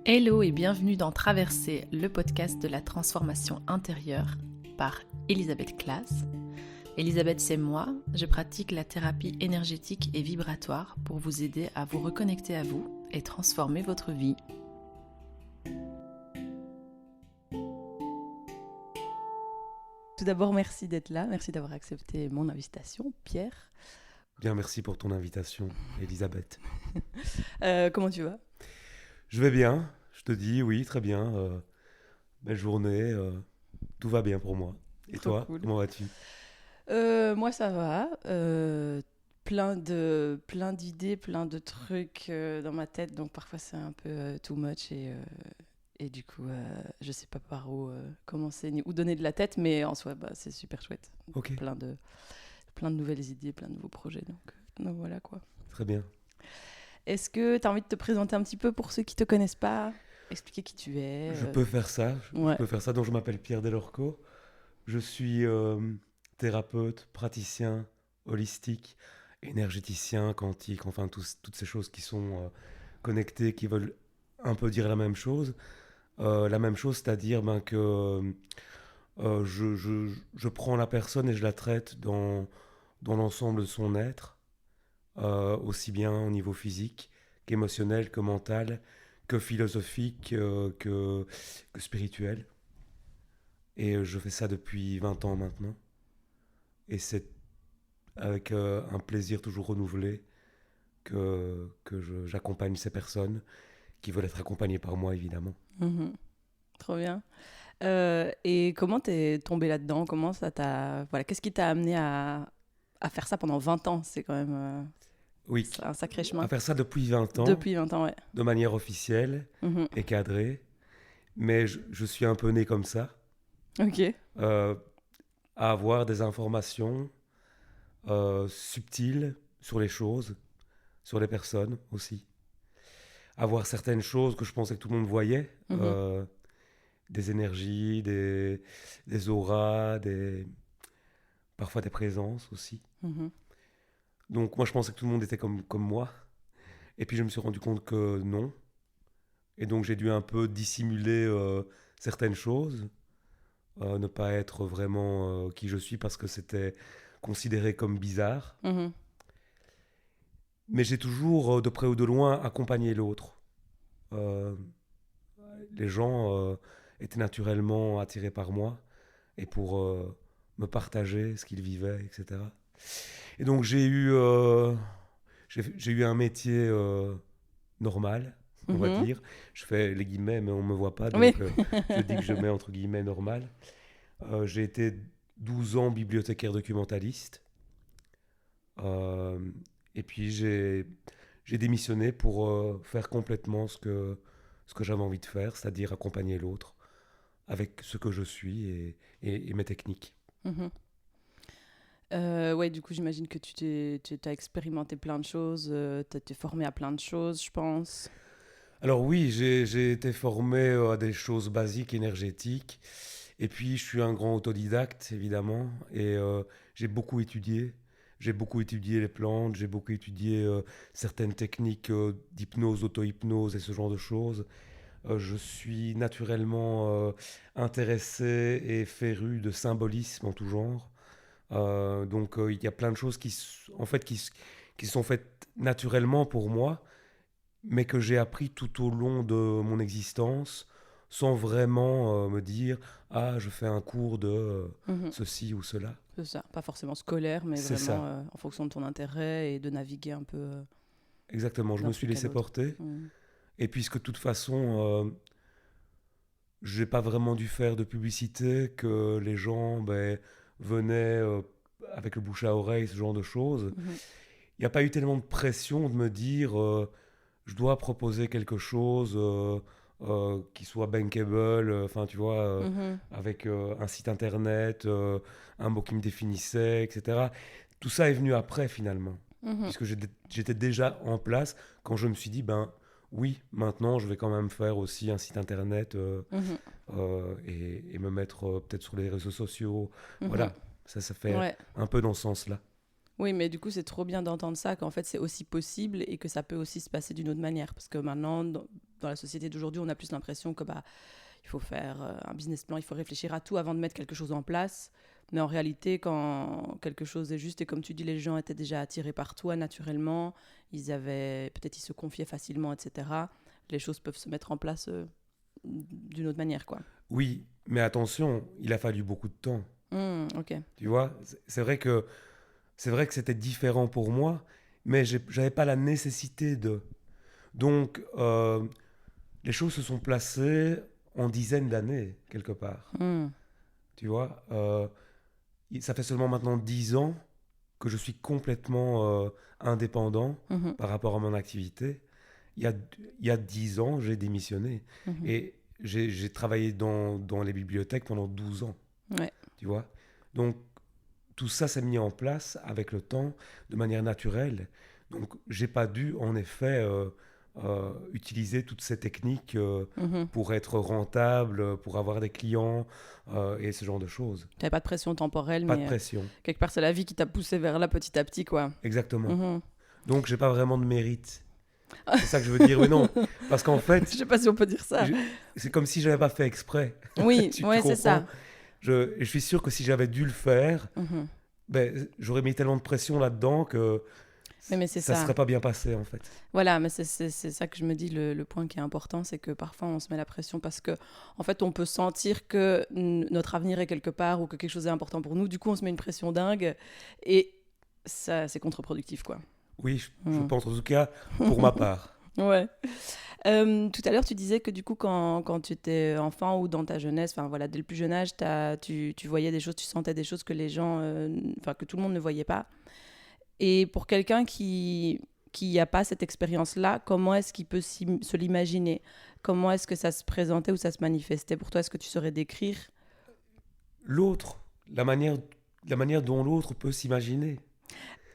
Hello et bienvenue dans Traverser, le podcast de la transformation intérieure par Elisabeth Claes. Elisabeth, c'est moi, je pratique la thérapie énergétique et vibratoire pour vous aider à vous reconnecter à vous et transformer votre vie. Tout d'abord, merci d'être là, merci d'avoir accepté mon invitation, Pierre. Bien, merci pour ton invitation, Elisabeth. Comment tu vas ? Je vais bien, je te dis, oui, très bien. Belle journée, tout va bien pour moi. Et Trop toi, cool. comment vas-tu ? Moi, ça va. Plein d'idées, plein de trucs dans ma tête, donc parfois c'est un peu too much et du coup, je sais pas par où commencer ni où donner de la tête, mais en soi, c'est super chouette. Ok, Plein de nouvelles idées, plein de nouveaux projets, donc voilà quoi. très bien. Est-ce que tu as envie de te présenter un petit peu pour ceux qui te connaissent pas, expliquer qui tu es Je peux faire ça, je Ouais. peux faire ça. Donc, je m'appelle Pierre Delorco. Je suis thérapeute, praticien, holistique, énergéticien, quantique, enfin, toutes ces choses qui sont connectées, qui veulent un peu dire la même chose. La même chose, c'est-à-dire que je prends la personne et je la traite dans l'ensemble de son être, aussi bien au niveau physique qu'émotionnel, que mental, que philosophique, que spirituel. Et je fais ça depuis 20 ans maintenant. Et c'est avec un plaisir toujours renouvelé que j'accompagne ces personnes qui veulent être accompagnées par moi, évidemment. Mhm. Trop bien. Et comment t'es tombée là-dedans? Comment ça t'a... Voilà, qu'est-ce qui t'a amené à faire ça pendant 20 ans? C'est quand même Oui, c'est un sacré à chemin. faire ça depuis 20 ans, Depuis 20 ans, ouais. de manière officielle Mhm. et cadrée. Mais je suis un peu né comme ça. Ok. euh, à avoir des informations subtiles sur les choses, sur les personnes aussi. Avoir certaines choses que je pensais que tout le monde voyait, Mhm. des énergies, des auras, parfois des présences aussi. Mhm. Donc moi je pensais que tout le monde était comme moi. Et puis je me suis rendu compte que non. Et donc j'ai dû un peu dissimuler certaines choses, ne pas être vraiment qui je suis parce que c'était considéré comme bizarre. Mhm. Mais j'ai toujours, de près ou de loin, accompagné l'autre. Euh, les gens étaient naturellement attirés par moi et pour me partager ce qu'ils vivaient, etc. Et donc j'ai eu un métier normal, on va Mhm. dire. Je fais les guillemets, mais on ne me voit pas, Oui. donc je dis que je mets entre guillemets normal. J'ai été 12 ans bibliothécaire documentaliste. Euh, et puis j'ai démissionné pour faire complètement ce que j'avais envie de faire, c'est-à-dire accompagner l'autre avec ce que je suis et mes techniques. Mhm. Ouais, du coup, j'imagine que tu as expérimenté plein de choses, tu t'es formé à plein de choses, je pense. Alors oui, j'ai été formé à des choses basiques, énergétiques, et puis je suis un grand autodidacte, évidemment, et j'ai beaucoup étudié. J'ai beaucoup étudié les plantes, j'ai beaucoup étudié certaines techniques d'hypnose, d'auto-hypnose et ce genre de choses. Je suis naturellement intéressé et féru de symbolisme en tout genre. Donc il y a plein de choses en fait, qui sont faites naturellement pour moi, mais que j'ai appris tout au long de mon existence, sans vraiment me dire ah je fais un cours de Mhm. ceci ou cela. C'est ça, pas forcément scolaire, mais C'est vraiment ça, en fonction de ton intérêt et de naviguer un peu exactement. Je d'un me suis truc à laissé l'autre. porter, Mhm. et puisque de toute façon j'ai pas vraiment dû faire de publicité, que les gens venaient avec le bouche à oreille, ce genre de choses. Mhm. Il n'y a pas eu tellement de pression de me dire je dois proposer quelque chose qui soit bankable, enfin tu vois, Mhm. avec un site internet, un mot qui me définissait, etc. Tout ça est venu après finalement, Mhm. puisque j'étais déjà en place quand je me suis dit, ben oui, maintenant je vais quand même faire aussi un site internet Mhm. et me mettre peut-être sur les réseaux sociaux. Mhm. Voilà, ça fait Ouais. un peu dans ce sens-là. Oui, mais du coup, c'est trop bien d'entendre ça, qu'en fait, c'est aussi possible et que ça peut aussi se passer d'une autre manière. Parce que maintenant, dans la société d'aujourd'hui, on a plus l'impression que il faut faire un business plan, il faut réfléchir à tout avant de mettre quelque chose en place. Mais en réalité, quand quelque chose est juste, et comme tu dis, les gens étaient déjà attirés par toi naturellement, peut-être ils se confiaient facilement, etc. Les choses peuvent se mettre en place d'une autre manière, quoi. Oui, mais attention, il a fallu beaucoup de temps. Ok. Tu vois, c'est vrai que c'était différent pour moi, mais j'avais pas la nécessité de. Donc, les choses se sont placées en dizaines d'années, quelque part. Tu vois, ça fait seulement maintenant 10 ans que je suis complètement indépendant par rapport à mon activité. Il y a 10 ans, j'ai démissionné. Et j'ai travaillé dans les bibliothèques pendant 12 ans. Ouais. Tu vois, donc tout ça s'est mis en place avec le temps, de manière naturelle. Donc, j'ai pas dû, en effet, utiliser toutes ces techniques pour être rentable, pour avoir des clients et ce genre de choses. Tu n'avais pas de pression temporelle, Pas de mais pression. quelque part, c'est la vie qui t'a poussé vers là petit à petit, quoi. Exactement. Donc, j'ai pas vraiment de mérite. C'est ça que je veux dire, mais non. Parce qu'en fait, Je sais pas si on peut dire ça. c'est comme si je n'avais pas fait exprès. Oui, tu ouais, c'est ça. comprends. Je suis sûr que si j'avais dû le faire, ben, j'aurais mis tellement de pression là-dedans que mais c'est ça ne ça. serait pas bien passé, en fait. Voilà, mais c'est ça que je me dis, le point qui est important, c'est que parfois on se met la pression parce que, en fait, on peut sentir que notre avenir est quelque part ou que quelque chose est important pour nous. Du coup, on se met une pression dingue et ça, c'est contre-productif, quoi. Oui, je pense, en tout cas, pour ma part. Ouais. Tout à l'heure, tu disais que du coup, quand tu étais enfant ou dans ta jeunesse, enfin voilà, dès le plus jeune âge, tu voyais des choses, tu sentais des choses que les gens, que tout le monde ne voyait pas. Et pour quelqu'un qui n'a pas cette expérience-là, comment est-ce qu'il peut se l'imaginer? Comment est-ce que ça se présentait ou ça se manifestait pour toi? Est-ce que tu saurais décrire? L'autre, la manière dont l'autre peut s'imaginer.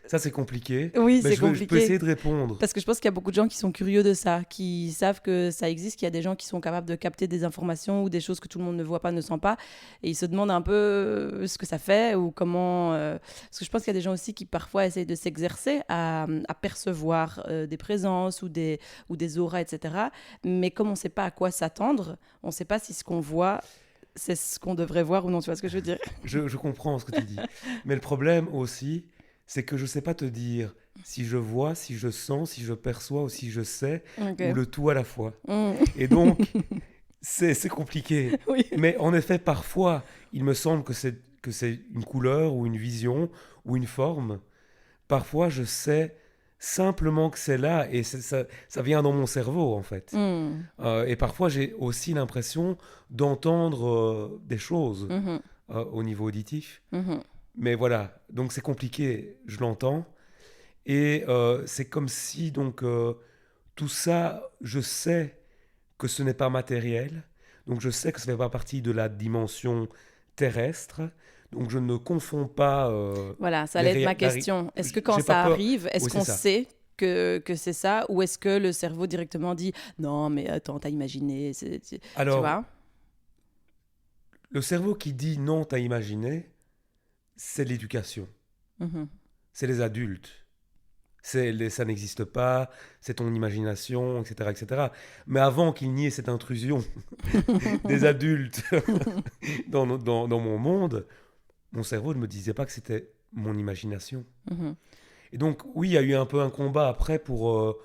Ça, c'est compliqué, Oui, mais c'est je peux compliqué. essayer de répondre. Parce que je pense qu'il y a beaucoup de gens qui sont curieux de ça, qui savent que ça existe, qu'il y a des gens qui sont capables de capter des informations ou des choses que tout le monde ne voit pas, ne sent pas, et ils se demandent un peu ce que ça fait ou comment... Parce que je pense qu'il y a des gens aussi qui parfois essayent de s'exercer à percevoir des présences ou des auras, etc. Mais comme on ne sait pas à quoi s'attendre, on ne sait pas si ce qu'on voit, c'est ce qu'on devrait voir ou non, tu vois ce que je veux dire? Je comprends ce que tu dis. Mais le problème aussi, c'est que je ne sais pas te dire si je vois, si je sens, si je perçois ou si je sais, Okay. ou le tout à la fois. Et donc, c'est compliqué. Oui. Mais en effet, parfois, il me semble que c'est une couleur ou une vision ou une forme. Parfois, je sais simplement que c'est là et ça vient dans mon cerveau, en fait. Et parfois, j'ai aussi l'impression d'entendre des choses au niveau auditif. Mais voilà, donc c'est compliqué, je l'entends. Et c'est comme si, donc, tout ça, je sais que ce n'est pas matériel. Donc, je sais que ça ne fait pas partie de la dimension terrestre. Donc, je ne confonds pas. Voilà, ça allait être ma question. Est-ce que quand j'ai pas ça peur. arrive, est-ce Oui, c'est qu'on ça. sait que c'est ça ou est-ce que le cerveau directement dit non, mais attends, t'as imaginé, tu Alors, vois? le cerveau qui dit non, t'as imaginé, c'est l'éducation. C'est les adultes. Ça n'existe pas, c'est ton imagination, etc., etc. Mais avant qu'il n'y ait cette intrusion des adultes dans mon monde, mon cerveau ne me disait pas que c'était mon imagination. Et donc, oui, il y a eu un peu un combat après pour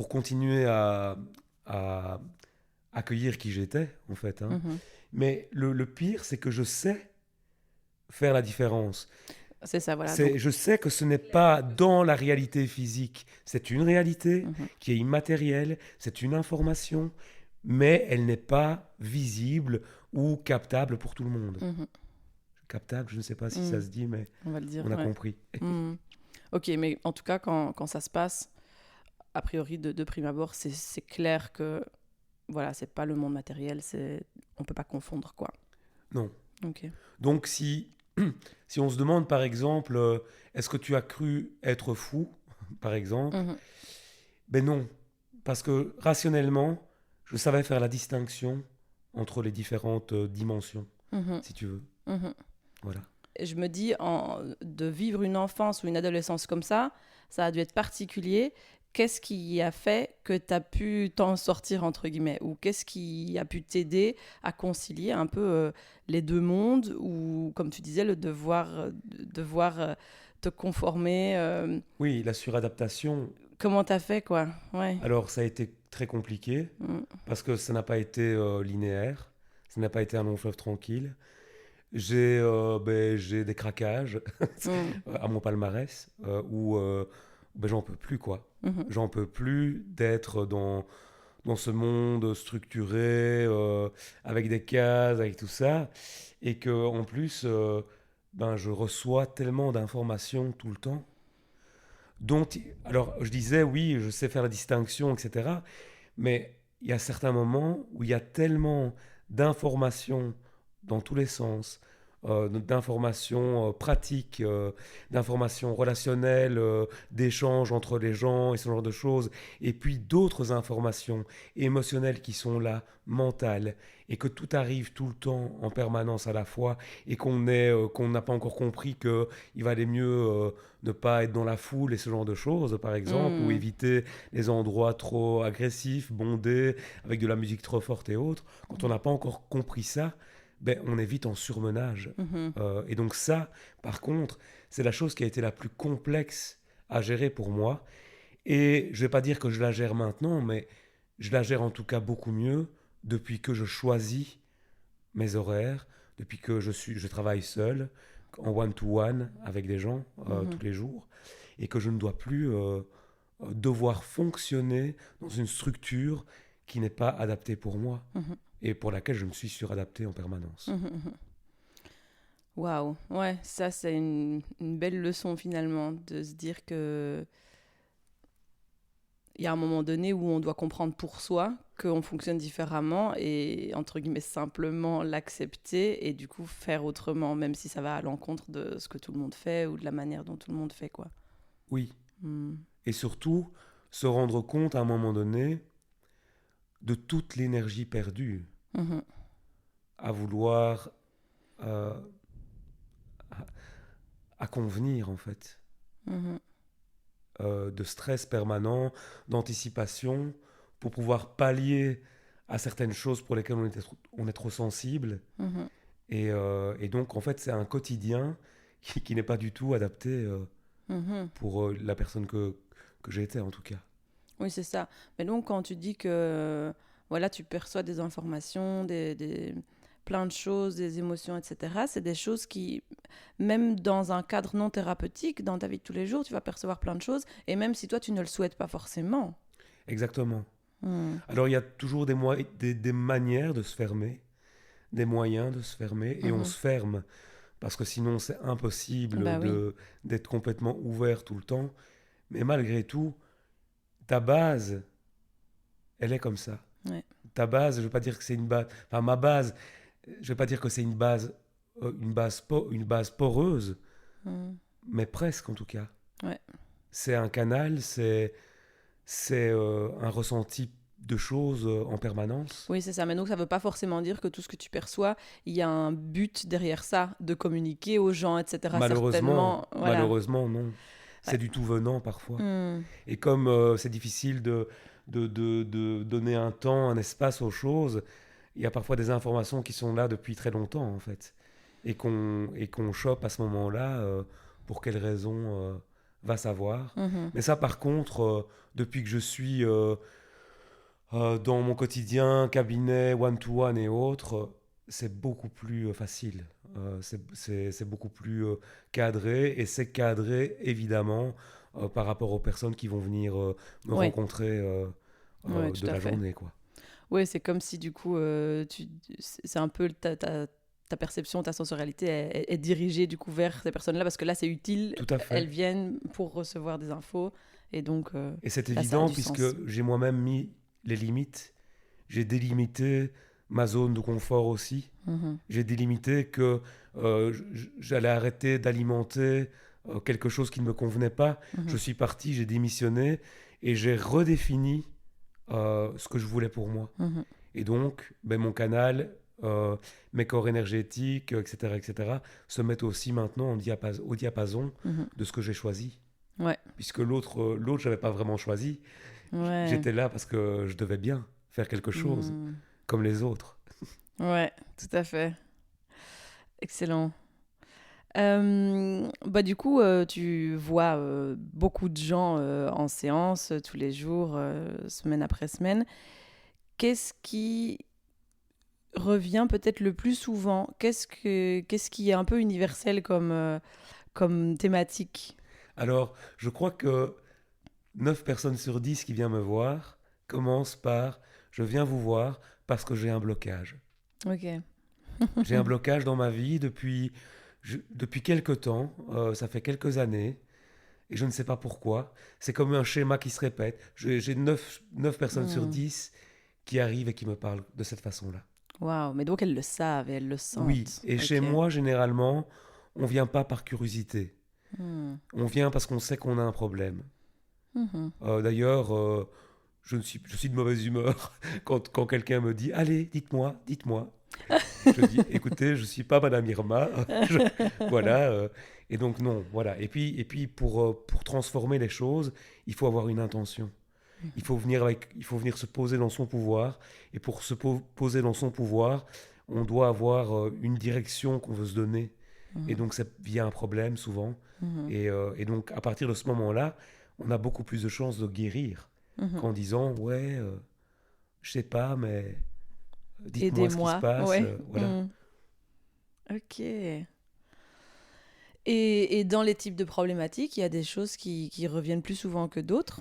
continuer à accueillir qui j'étais, en fait. Mais le pire, c'est que je sais faire la différence. C'est ça, voilà. Donc, Je sais que ce n'est pas dans la réalité physique. C'est une réalité qui est immatérielle, c'est une information, mais elle n'est pas visible ou captable pour tout le monde. Captable, je ne sais pas si ça se dit, mais on va le dire, on a ouais. compris. Ok, mais en tout cas, quand ça se passe, a priori, de prime abord, c'est clair que voilà, c'est pas le monde matériel, on peut pas confondre, quoi. Non. Ok. Donc, si on se demande, par exemple, est-ce que tu as cru être fou, par exemple, ben non. Parce que rationnellement, je savais faire la distinction entre les différentes dimensions, si tu veux. Voilà. Et je me dis, de vivre une enfance ou une adolescence comme ça a dû être particulier. qu'est-ce qui a fait que tu as pu t'en sortir, entre guillemets, ou qu'est-ce qui a pu t'aider à concilier un peu les deux mondes, ou comme tu disais, le devoir te conformer. Oui, la suradaptation, Comment t'as fait, quoi? Ouais. alors ça a été très compliqué Mm. parce que ça n'a pas été linéaire, ça n'a pas été un long fleuve tranquille. J'ai des craquages Mm. à mon palmarès où j'en peux plus, quoi. Mhm. J'en peux plus d'être dans ce monde structuré, avec des cases, avec tout ça. Et que en plus, je reçois tellement d'informations tout le temps. Alors, je disais, oui, je sais faire la distinction, etc. Mais il y a certains moments où il y a tellement d'informations dans tous les sens, d'informations pratiques, d'informations relationnelles, d'échanges entre les gens et ce genre de choses, et puis d'autres informations émotionnelles qui sont là, mentales, et que tout arrive tout le temps en permanence à la fois, et qu'on n'a pas encore compris qu'il valait mieux ne pas être dans la foule et ce genre de choses, par exemple, ou Mm. éviter les endroits trop agressifs, bondés, avec de la musique trop forte et autres. Quand on n'a pas encore compris ça, on est vite en surmenage. Mhm. Et donc ça, par contre, c'est la chose qui a été la plus complexe à gérer pour moi. Et je ne vais pas dire que je la gère maintenant, mais je la gère en tout cas beaucoup mieux depuis que je choisis mes horaires, depuis que je travaille seul, en one-to-one avec des gens Mhm. tous les jours, et que je ne dois plus devoir fonctionner dans une structure qui n'est pas adaptée pour moi Mhm. et pour laquelle je me suis suradapté en permanence. Mhm. Mhm. Waouh, ouais, ça c'est une belle leçon finalement, de se dire que il y a un moment donné où on doit comprendre pour soi qu'on fonctionne différemment et, entre guillemets, simplement l'accepter et du coup faire autrement, même si ça va à l'encontre de ce que tout le monde fait ou de la manière dont tout le monde fait, quoi. Oui, Hmm. et surtout se rendre compte à un moment donné de toute l'énergie perdue Mhm. à vouloir euh, à, à convenir en fait, Mhm. de stress permanent, d'anticipation, pour pouvoir pallier à certaines choses pour lesquelles on est trop sensible. Mhm. Et donc, en fait, c'est un quotidien qui n'est pas du tout adapté Mhm. pour la personne que j'ai été, en tout cas. Oui, c'est ça. Mais donc, quand tu dis que voilà, tu perçois des informations, plein de choses, des émotions, etc., c'est des choses qui, même dans un cadre non thérapeutique, dans ta vie de tous les jours, tu vas percevoir plein de choses, et même si toi, tu ne le souhaites pas forcément. Exactement. Hmm. Alors, il y a toujours des manières de se fermer, des moyens de se fermer, et on Mhm. se ferme, parce que sinon, c'est impossible Bah oui. d'être complètement ouvert tout le temps. Mais malgré tout, ta base, elle est comme ça. Ouais. Ta base, je ne veux pas dire que c'est une base. Enfin, ma base, je ne vais pas dire que c'est une base poreuse, Hmm. mais presque en tout cas. Ouais. C'est un canal, c'est un ressenti de choses en permanence. Oui, c'est ça. Mais donc, ça ne veut pas forcément dire que tout ce que tu perçois, il y a un but derrière ça, de communiquer aux gens, etc. Malheureusement, Certainement. Voilà. malheureusement, non. Ouais. C'est du tout venant parfois. Hmm. Et comme c'est difficile de donner un temps, un espace aux choses, il y a parfois des informations qui sont là depuis très longtemps, en fait. Et qu'on chope à ce moment-là, pour quelles raisons, va savoir. Mhm. Mais ça, par contre, depuis que je suis dans mon quotidien, cabinet, one-to-one et autres, c'est beaucoup plus facile. C'est beaucoup plus cadré, et c'est cadré évidemment par rapport aux personnes qui vont venir me Oui, rencontrer ouais, de tout à la fait. journée, quoi. Oui, c'est comme si du coup, c'est un peu ta perception, ta sensorialité est dirigée du coup vers ces personnes-là parce que là, c'est utile. Tout à Elles fait. viennent pour recevoir des infos et donc Et c'est là, ça a évident du puisque sens. j'ai moi-même mis les limites. J'ai délimité ma zone de confort aussi. Mhm. J'ai délimité que j'allais arrêter d'alimenter quelque chose qui ne me convenait pas. Je Mhm. suis parti, j'ai démissionné et j'ai redéfini ce que je voulais pour moi. Mhm. Et donc, mon canal, mes corps énergétiques, etc., etc., se mettent aussi maintenant au diapason Mhm. de ce que j'ai choisi. Ouais. puisque l'autre, je n'avais pas vraiment choisi. Ouais. J'étais là parce que je devais bien faire quelque chose, Hmm. comme les autres. Ouais, tout à fait. Excellent. Bah du coup, tu vois beaucoup de gens en séance tous les jours, semaine après semaine. Qu'est-ce qui revient peut-être le plus souvent? Qu'est-ce qui est un peu universel comme thématique? Alors, je crois que 9 personnes sur 10 qui viennent me voir commencent par «Je viens vous voir parce que j'ai un blocage». Ok. J'ai un blocage dans ma vie depuis quelque temps, ça fait quelques années, et je ne sais pas pourquoi. C'est comme un schéma qui se répète. J'ai 9 personnes sur Hmm. 10 qui arrivent et qui me parlent de cette façon-là. Waouh, mais donc elles le savent et elles le Oui, sentent. et chez Ok. moi, généralement, on vient pas par curiosité. Hmm. On vient parce qu'on sait qu'on a un problème. Mhm. D'ailleurs, je suis de mauvaise humeur quand quelqu'un me dit «Allez, dites-moi, dites-moi». Je dis «Écoutez, je ne suis pas Madame Irma». Voilà. Et donc, non, voilà. Et puis pour transformer les choses, il faut avoir une intention. Il faut venir se poser dans son pouvoir. Et pour poser dans son pouvoir, on doit avoir une direction qu'on veut se donner. Et Mhm. donc, c'est via un problème souvent. Mhm. Et donc, à partir de ce moment-là, on a beaucoup plus de chances de guérir Mhm. qu'en disant ouais, je sais pas, mais dites-moi ce qui se Aidez-moi. passe. Ouais. Voilà. Hmm. Ok. Et dans les types de problématiques, il y a des choses qui reviennent plus souvent que d'autres.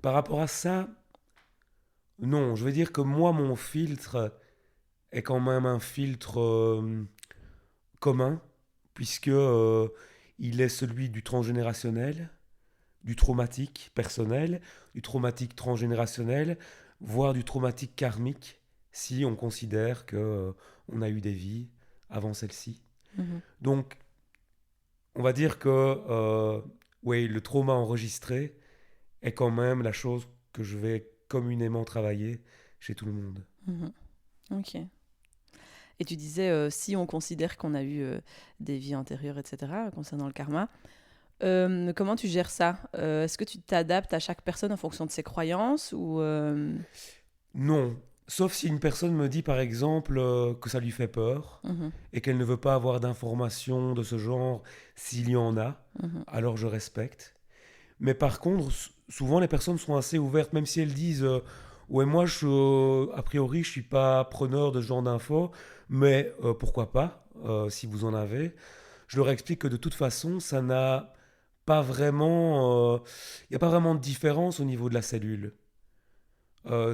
Par rapport à ça, non, je veux dire que moi, mon filtre est quand même un filtre commun, puisque il est celui du transgénérationnel, du traumatique personnel, du traumatique transgénérationnel, voire du traumatique karmique, si on considère que on a eu des vies avant celle-ci. Mhm. Donc, on va dire que oui, le trauma enregistré est quand même la chose que je vais communément travailler chez tout le monde. Mhm. Ok. Et tu disais, si on considère qu'on a eu des vies antérieures, etc., concernant le karma, comment tu gères ça? Est-ce que tu t'adaptes à chaque personne en fonction de ses croyances ou Non, sauf si une personne me dit par exemple que ça lui fait peur Mhm. et qu'elle ne veut pas avoir d'informations de ce genre s'il y en a, Mhm. alors je respecte. Mais par contre, souvent les personnes sont assez ouvertes, même si elles disent ouais, moi a priori je suis pas preneur de ce genre d'infos, mais pourquoi pas si vous en avez. Je leur explique que de toute façon, ça n'a pas vraiment, il n'y a pas vraiment de différence au niveau de la cellule.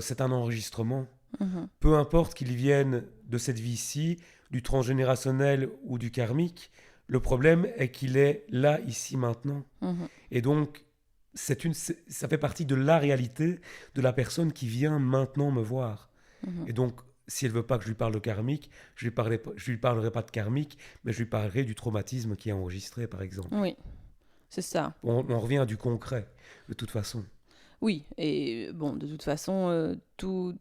C'est un enregistrement. Mhm. Peu importe qu'ils viennent de cette vie-ci, du transgénérationnel ou du karmique, le problème est qu'il est là, ici, maintenant. Mhm. Et donc, ça fait partie de la réalité de la personne qui vient maintenant me voir. Mhm. Et donc, si elle veut pas que je lui parle de karmique, je lui parlerai pas de karmique, mais je lui parlerai du traumatisme qui est enregistré, par exemple. Oui, c'est ça. On revient à du concret, de toute façon. Oui, et bon, de toute façon, tous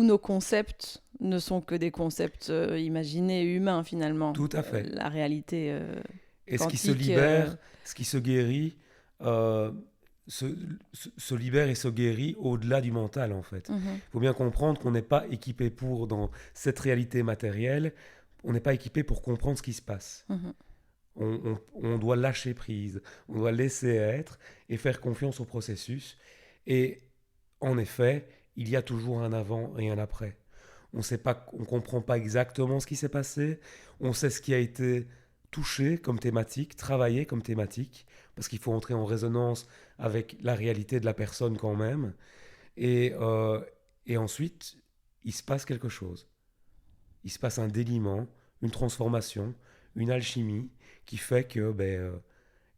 nos concepts ne sont que des concepts imaginés et humains finalement. Tout à fait. La réalité Et ce qui se quantique. libère, ce qui se guérit, euh, se, se libère et se guérit au-delà du mental, en fait. Mhm. Il faut bien comprendre qu'on n'est pas équipé pour, dans cette réalité matérielle, on n'est pas équipé pour comprendre ce qui se passe. Mhm. On doit lâcher prise, on doit laisser être et faire confiance au processus. Et en effet, il y a toujours un avant et un après. On sait pas, on comprend pas exactement ce qui s'est passé. On sait ce qui a été touché comme thématique, travaillé comme thématique, parce qu'il faut entrer en résonance avec la réalité de la personne quand même. Et, euh, et ensuite, il se passe quelque chose. Il se passe un déliement, une transformation, une alchimie qui fait que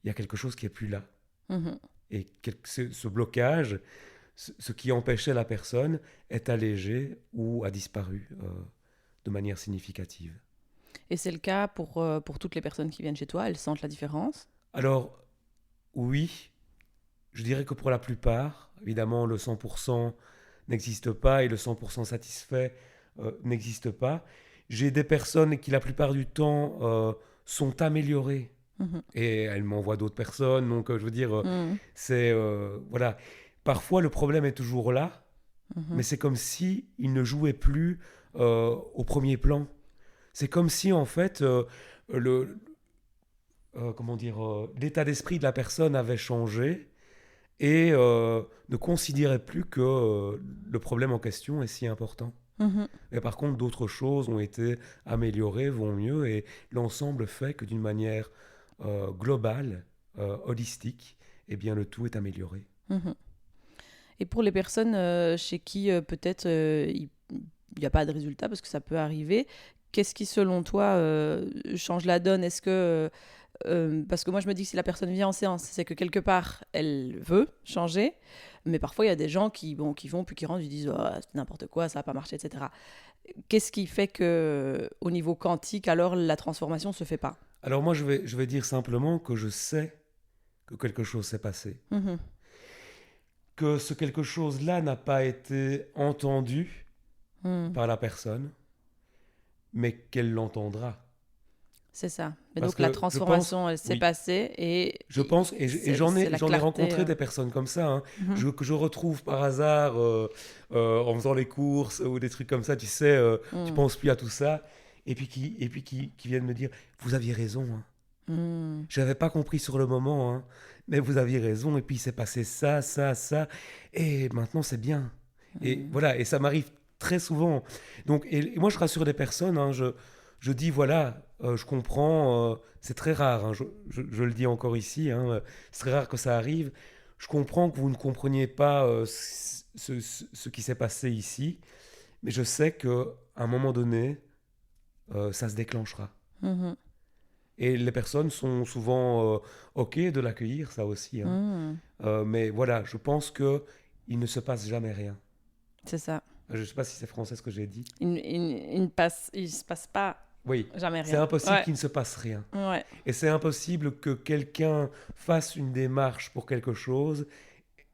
il y a quelque chose qui est plus là. Mhm. Et ce blocage, ce qui empêchait la personne, est allégé ou a disparu de manière significative. Et c'est le cas pour toutes les personnes qui viennent chez toi, elles sentent la différence. Alors, oui, je dirais que pour la plupart, évidemment, le 100% n'existe pas et le 100% satisfait n'existe pas. J'ai des personnes qui, la plupart du temps, sont améliorées Mhm. Et elle m'envoie d'autres personnes. Donc, je veux dire, Mhm. c'est... voilà. Parfois, le problème est toujours là, mais Mhm. c'est comme si il ne jouait plus au premier plan. C'est comme si, en fait, le, comment dire, l'état d'esprit de la personne avait changé et ne considérait plus que le problème en question est si important. Mhm. Mais par contre, d'autres choses ont été améliorées, vont mieux, et l'ensemble fait que d'une manière globale, holistique, eh bien, le tout est amélioré. Mhm. Et pour les personnes chez qui peut-être il n'y a pas de résultat, parce que ça peut arriver, qu'est-ce qui selon toi change la donne? Est-ce que parce que moi je me dis que si la personne vient en séance, c'est que quelque part elle veut changer, mais parfois il y a des gens qui vont puis qui rentrent, ils disent oh, c'est n'importe quoi, ça va pas marcher, etc. Qu'est-ce qui fait que au niveau quantique alors la transformation se fait pas? Alors moi, je vais dire simplement que je sais que quelque chose s'est passé. Mhm. Que ce quelque chose-là n'a pas été entendu Mhm. par la personne, mais qu'elle l'entendra. C'est ça. Mais Parce donc la que je pense, transformation elle s'est oui, passée je pense, et j'en c'est ai, la j'en ai clarté. rencontré des personnes comme ça, hein, Mhm. que je retrouve par hasard en faisant les courses ou des trucs comme ça, tu sais, tu Mhm. penses plus à tout ça, et puis qui viennent me dire, vous aviez raison, hein. Mhm. Je n'avais pas compris sur le moment, hein, mais vous aviez raison, et puis il s'est passé ça, ça, ça, et maintenant c'est bien. Et Mhm. voilà, et ça m'arrive très souvent. Donc, et moi je rassure les personnes, hein, je dis voilà, je comprends, c'est très rare, hein, je le dis encore ici, hein, c'est très rare que ça arrive. Je comprends que vous ne compreniez pas ce qui s'est passé ici, mais je sais qu'à un moment donné, ça se déclenchera. Mhm. Et les personnes sont souvent OK de l'accueillir, ça aussi, hein. Mhm. Mais voilà, je pense que il ne se passe jamais rien. C'est ça. Je ne sais pas si c'est français ce que j'ai dit. Il se passe pas Oui, jamais c'est rien. impossible Ouais, qu'il ne se passe rien. ouais. Et c'est impossible que quelqu'un fasse une démarche pour quelque chose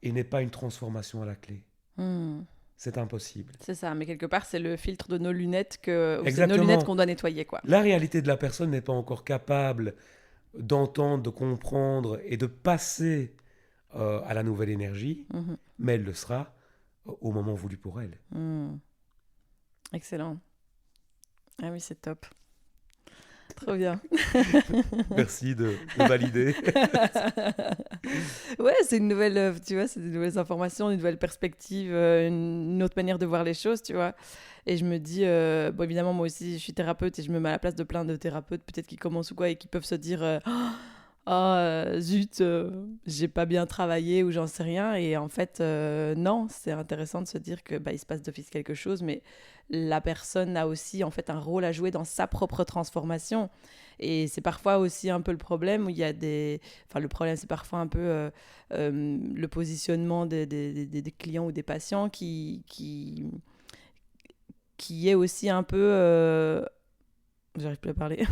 et n'ait pas une transformation à la clé. Mhm. C'est impossible. C'est ça. Mais quelque part, c'est le filtre de nos lunettes que, ou c'est nos lunettes Exactement. qu'on doit nettoyer, quoi. La réalité de la personne n'est pas encore capable d'entendre, de comprendre et de passer à la nouvelle énergie, Mhm. mais elle le sera au moment voulu pour elle. Mhm. Excellent. Ah oui, c'est top. Trop bien. Merci de valider. Ouais, c'est une nouvelle, tu vois, c'est des nouvelles informations, une nouvelle perspective, une autre manière de voir les choses, tu vois. Et je me dis, bon, évidemment, moi aussi, je suis thérapeute et je me mets à la place de plein de thérapeutes, peut-être qui commencent ou quoi, et qui peuvent se dire, zut, j'ai pas bien travaillé ou j'en sais rien. Et en fait, non, c'est intéressant de se dire que bah, il se passe d'office quelque chose, mais la personne a aussi en fait un rôle à jouer dans sa propre transformation. Et c'est parfois aussi un peu le problème où il y a des... Enfin, le problème, c'est parfois un peu le positionnement des clients ou des patients qui est aussi un peu... j'arrive plus à parler.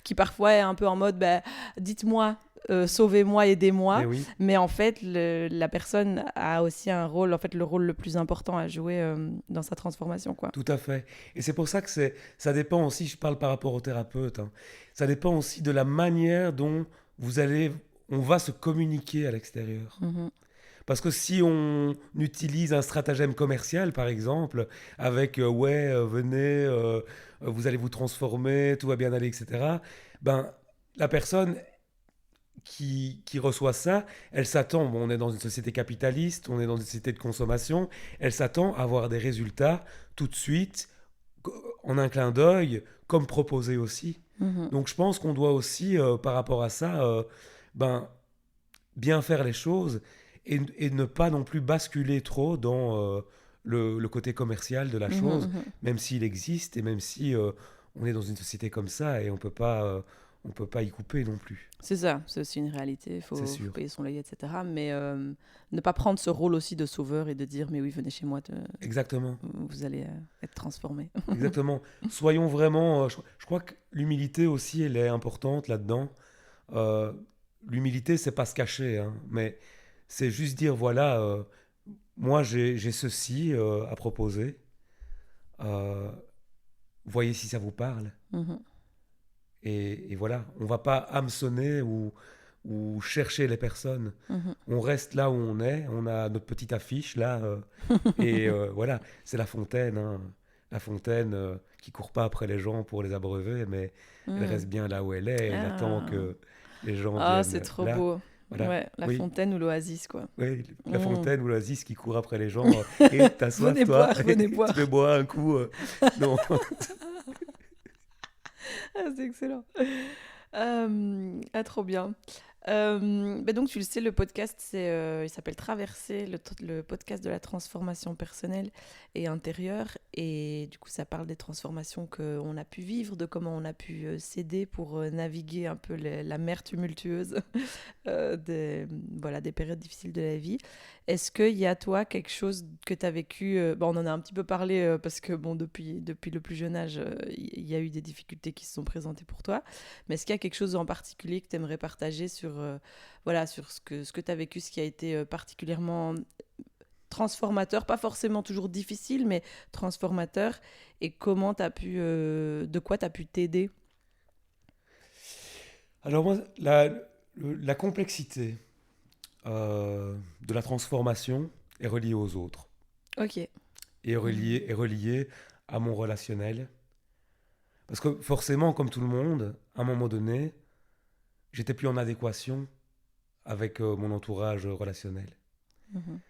Qui parfois est un peu en mode, bah, dites-moi, sauvez-moi, Mais aidez-moi. oui, Mais en fait, la personne a aussi un rôle, en fait, le rôle le plus important à jouer dans sa transformation, quoi. tout à fait. Et c'est pour ça que ça dépend aussi, je parle par rapport au thérapeute, hein, ça dépend aussi de la manière dont on va se communiquer à l'extérieur. Mhm. Parce que si on utilise un stratagème commercial, par exemple, avec ouais, venez, vous allez vous transformer, tout va bien aller, etc., ben, la personne qui reçoit ça, elle s'attend, bon, on est dans une société capitaliste, on est dans une société de consommation, elle s'attend à avoir des résultats tout de suite, en un clin d'œil, comme proposé aussi. Mhm. Donc je pense qu'on doit aussi, par rapport à ça, ben, bien faire les choses et ne pas non plus basculer trop dans le côté commercial de la Mhm, chose, mhm. même s'il existe et même si on est dans une société comme ça et on peut pas y couper non plus, C'est ça, c'est aussi une réalité, il c'est faut sûr. payer son loyer, etc. Mais ne pas prendre ce rôle aussi de sauveur et de dire, mais oui, venez chez moi, Exactement, vous allez être transformé. exactement. Soyons vraiment. Je crois que l'humilité aussi, elle est importante là-dedans. Euh, L'humilité, c'est pas se cacher, hein, mais c'est juste dire voilà, moi j'ai ceci à proposer. Euh, Voyez si ça vous parle. Mhm. Et voilà, on va pas hameçonner ou chercher les personnes. Mhm. On reste là où on est, on a notre petite affiche là, voilà, c'est La Fontaine, hein. La Fontaine qui court pas après les gens pour les abreuver, mais elle Mm. reste bien là où elle est, elle attend Ah. que les gens Ah, c'est viennent trop là. beau. Voilà, Ouais, la oui, fontaine ou l'oasis, quoi. oui, La Mm. Fontaine ou l'Oasis qui court après les gens. Et t'as soif, Venez toi? boire, venez Tu veux boire. boire un coup? Non. Ah, c'est excellent. Ah, trop bien. Bah donc, tu le sais, le podcast, il s'appelle Traverser, le podcast de la transformation personnelle et intérieure. Et du coup, ça parle des transformations qu'on a pu vivre, de comment on a pu s'aider pour naviguer un peu la mer tumultueuse voilà, des périodes difficiles de la vie. Est-ce qu'il y a, toi, quelque chose que tu as vécu bon, on en a un petit peu parlé parce que, bon, depuis le plus jeune âge, il y a eu des difficultés qui se sont présentées pour toi. Mais est-ce qu'il y a quelque chose en particulier que tu aimerais partager sur, voilà, sur ce que tu as vécu, ce qui a été particulièrement transformateur, pas forcément toujours difficile, mais transformateur, et comment tu as pu, de quoi tu as pu t'aider? Alors moi, la complexité de la transformation est reliée aux autres Ok. et Mhm. est reliée à mon relationnel. Parce que forcément, comme tout le monde, à un moment donné, j'étais plus en adéquation avec mon entourage relationnel. Mhm.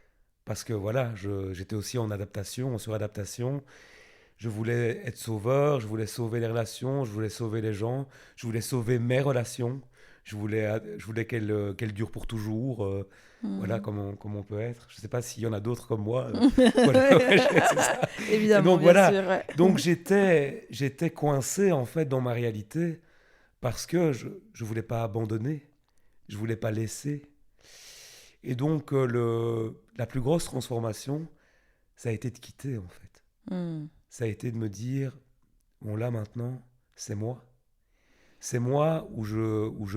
Parce que voilà, j'étais aussi en adaptation, en suradaptation. Je voulais être sauveur, je voulais sauver les relations, je voulais sauver les gens, je voulais sauver mes relations. Je voulais qu'elles durent pour toujours. Voilà Mhm. comment on peut être. Je ne sais pas s'il y en a d'autres comme moi. Voilà, ouais, c'est ça. Et Évidemment, donc bien voilà. sûr. Ouais. Donc j'étais coincé en fait dans ma réalité parce que je voulais pas abandonner, je voulais pas laisser. Et donc la plus grosse transformation, ça a été de quitter en fait. Mhm. Ça a été de me dire, bon là maintenant, c'est moi. C'est moi où je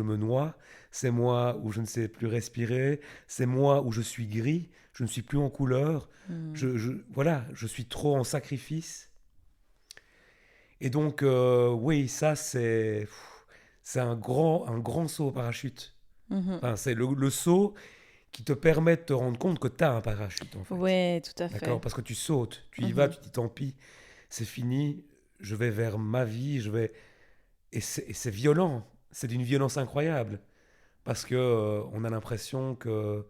me noie, c'est moi où je ne sais plus respirer, c'est moi où je suis gris, je ne suis plus en couleur, Mhm. voilà, je suis trop en sacrifice. Et donc, oui, ça, c'est un grand saut au parachute. Mhm. Enfin, c'est le saut qui te permet de te rendre compte que tu as un parachute, en fait. Ouais, tout à D'accord? fait. Parce que tu sautes, tu y vas, Mhm. tu te dis tant pis, c'est fini, je vais vers ma vie, je vais. Et c'est violent, c'est d'une violence incroyable. Parce que on a l'impression que.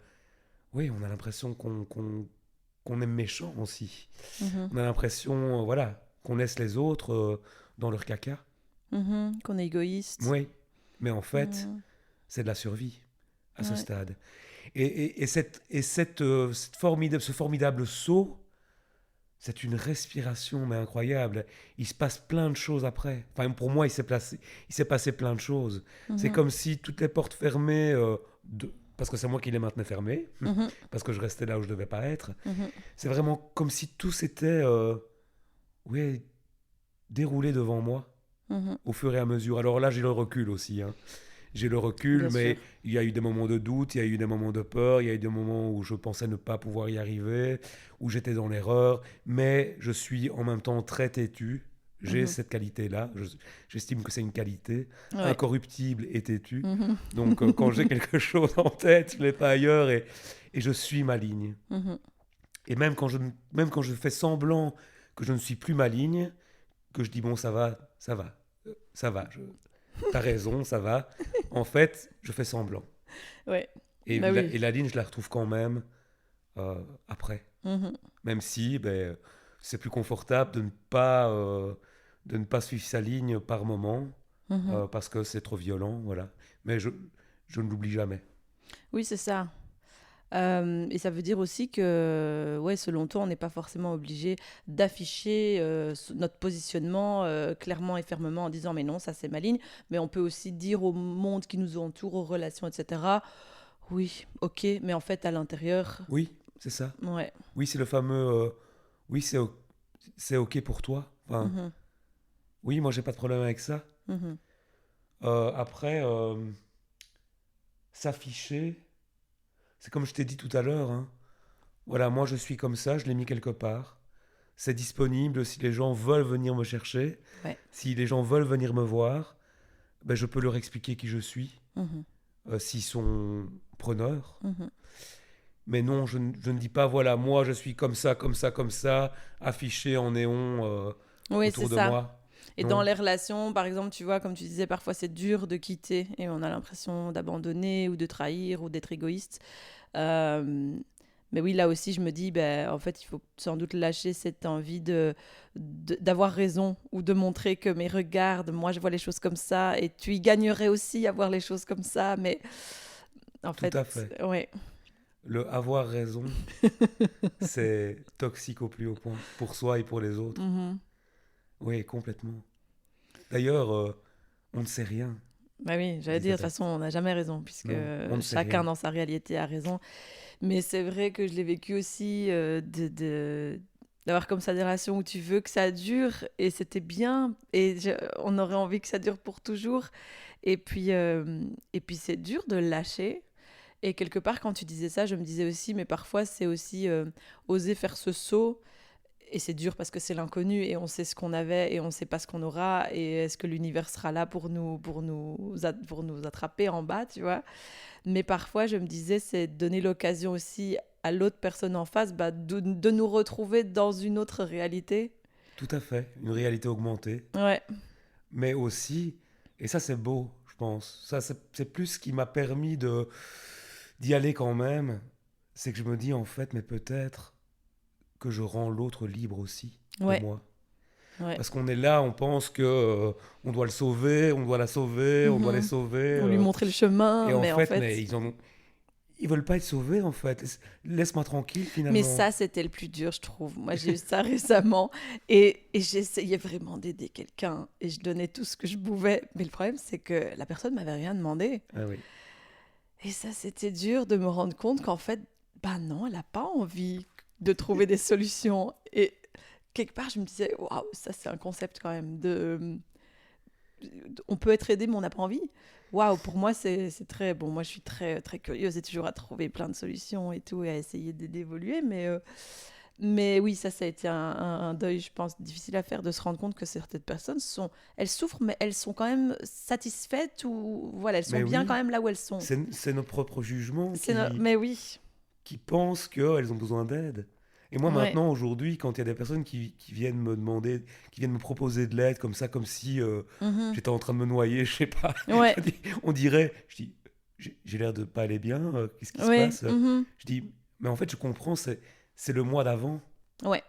Oui, on a l'impression qu'on est méchant aussi. Mhm. On a l'impression, voilà, qu'on laisse les autres dans leur caca. Mhm. Qu'on est égoïste. Oui, mais en fait, Mhm. c'est de la survie à ce Ouais. stade. Ce formidable saut, c'est une respiration mais incroyable. Il se passe plein de choses après. Enfin, pour moi, il s'est passé plein de choses. C'est Mhm. comme si toutes les portes fermées, parce que c'est moi qui les maintenais fermées, Mhm. parce que je restais là où je devais pas être. Mhm. C'est vraiment comme si tout s'était, ouais, déroulé devant moi Mhm. au fur et à mesure. Alors là, j'ai le recul aussi, hein. J'ai le recul, Bien mais sûr. il y a eu des moments de doute, il y a eu des moments de peur, il y a eu des moments où je pensais ne pas pouvoir y arriver, où j'étais dans l'erreur, mais je suis en même temps très têtu. J'ai Mhm. cette qualité-là, j'estime que c'est une qualité, Ouais. incorruptible et têtu. Mhm. Donc quand j'ai quelque chose en tête, je ne l'ai pas ailleurs et je suis ma ligne. Mhm. Et même quand je fais semblant que je ne suis plus ma ligne, que je dis bon ça va, t'as raison, ça va. En fait, je fais semblant. Ouais. Bah oui. Et la ligne, je la retrouve quand même après. Mhm. Même si c'est plus confortable de ne pas suivre sa ligne par moment, Mhm. parce que c'est trop violent, voilà. Mais je ne l'oublie jamais. Oui, c'est ça. Et ça veut dire aussi que, ouais, selon toi, on n'est pas forcément obligé d'afficher notre positionnement clairement et fermement en disant mais non, ça c'est ma ligne. Mais on peut aussi dire au monde qui nous entoure, aux relations, etc. Oui, ok, mais en fait à l'intérieur, Oui, c'est ça. ouais. Oui, c'est le fameux oui, c'est OK pour toi. Enfin, Mhm. oui, moi, j'ai pas de problème avec ça. Mhm. Après, s'afficher, c'est comme je t'ai dit tout à l'heure, hein. Voilà, moi je suis comme ça, je l'ai mis quelque part. C'est disponible si les gens veulent venir me chercher, Ouais. si les gens veulent venir me voir. ben, je peux leur expliquer qui je suis, Mhm. s'ils sont preneurs. Mhm. Mais non, je ne dis pas, voilà, moi je suis comme ça, comme ça, comme ça, affiché en néon Oui, c'est autour de ça. moi. Et dans Non, les relations, par exemple, tu vois, comme tu disais, parfois c'est dur de quitter et on a l'impression d'abandonner ou de trahir ou d'être égoïste. Euh, mais oui, là aussi, je me dis, ben, en fait, il faut sans doute lâcher cette envie d'avoir raison ou de montrer que, mais regarde, moi, je vois les choses comme ça et tu y gagnerais aussi à voir les choses comme ça. Mais en tout fait, à fait. ouais. Le avoir raison, c'est toxique au plus haut point, pour soi et pour les autres. Mhm. Oui, complètement. D'ailleurs, on ne sait rien, Bah oui, j'allais dire, de toute Elisabeth. façon, on n'a jamais raison, puisque Non, on ne sait chacun rien. dans sa réalité a raison. Mais c'est vrai que je l'ai vécu aussi, d'avoir comme ça des relations où tu veux que ça dure, et c'était bien, on aurait envie que ça dure pour toujours. Et puis c'est dur de lâcher. Et quelque part, quand tu disais ça, je me disais aussi, mais parfois, c'est aussi oser faire ce saut. Et c'est dur parce que c'est l'inconnu et on sait ce qu'on avait et on ne sait pas ce qu'on aura. Et est-ce que l'univers sera là pour nous attraper en bas, tu vois? Mais parfois, je me disais, c'est donner l'occasion aussi à l'autre personne en face, bah, de nous retrouver dans une autre réalité. Tout à fait, une réalité augmentée. Ouais, Mais aussi, et ça c'est beau, je pense, ça c'est plus ce qui m'a permis d'y aller quand même, c'est que je me dis en fait, mais peut-être que je rends l'autre libre aussi de ouais, moi. ouais. Parce qu'on est là, on pense que on doit le sauver, on doit la sauver, on doit les Mhm. sauver. On lui montrait le chemin, Et en mais en fait, mais fait... ils veulent pas être sauvés en fait. Laisse-moi tranquille Mais finalement. ça, c'était le plus dur, je trouve. Moi, j'ai eu ça récemment et j'essayais vraiment d'aider quelqu'un et je donnais tout ce que je pouvais. Mais le problème, c'est que la personne m'avait rien demandé. Ah oui. Et ça, c'était dur de me rendre compte qu'en fait, bah non, elle n'a pas envie de trouver des solutions. Et quelque part, je me disais, waouh, ça, c'est un concept quand même on peut être aidé, mais on n'a pas envie. Waouh, pour moi, c'est très bon. Moi, je suis très, très curieuse et toujours à trouver plein de solutions et tout et à essayer d'évoluer. Mais oui, ça a été un deuil, je pense, difficile à faire de se rendre compte que certaines personnes elles souffrent, mais elles sont quand même satisfaites ou voilà, elles sont Mais bien quand oui, même là où elles sont. c'est nos propres jugements Mais oui, qui pensent qu'elles ont besoin d'aide. Et moi ouais, maintenant, aujourd'hui, quand il y a des personnes qui viennent me demander, qui viennent me proposer de l'aide comme ça, comme si mhm, j'étais en train de me noyer, je sais pas, ouais, on dirait, je dis, j'ai l'air de pas aller bien, qu'est-ce qui se ouais, passe? mhm, Je dis, mais en fait, je comprends, c'est le mois d'avant, ouais,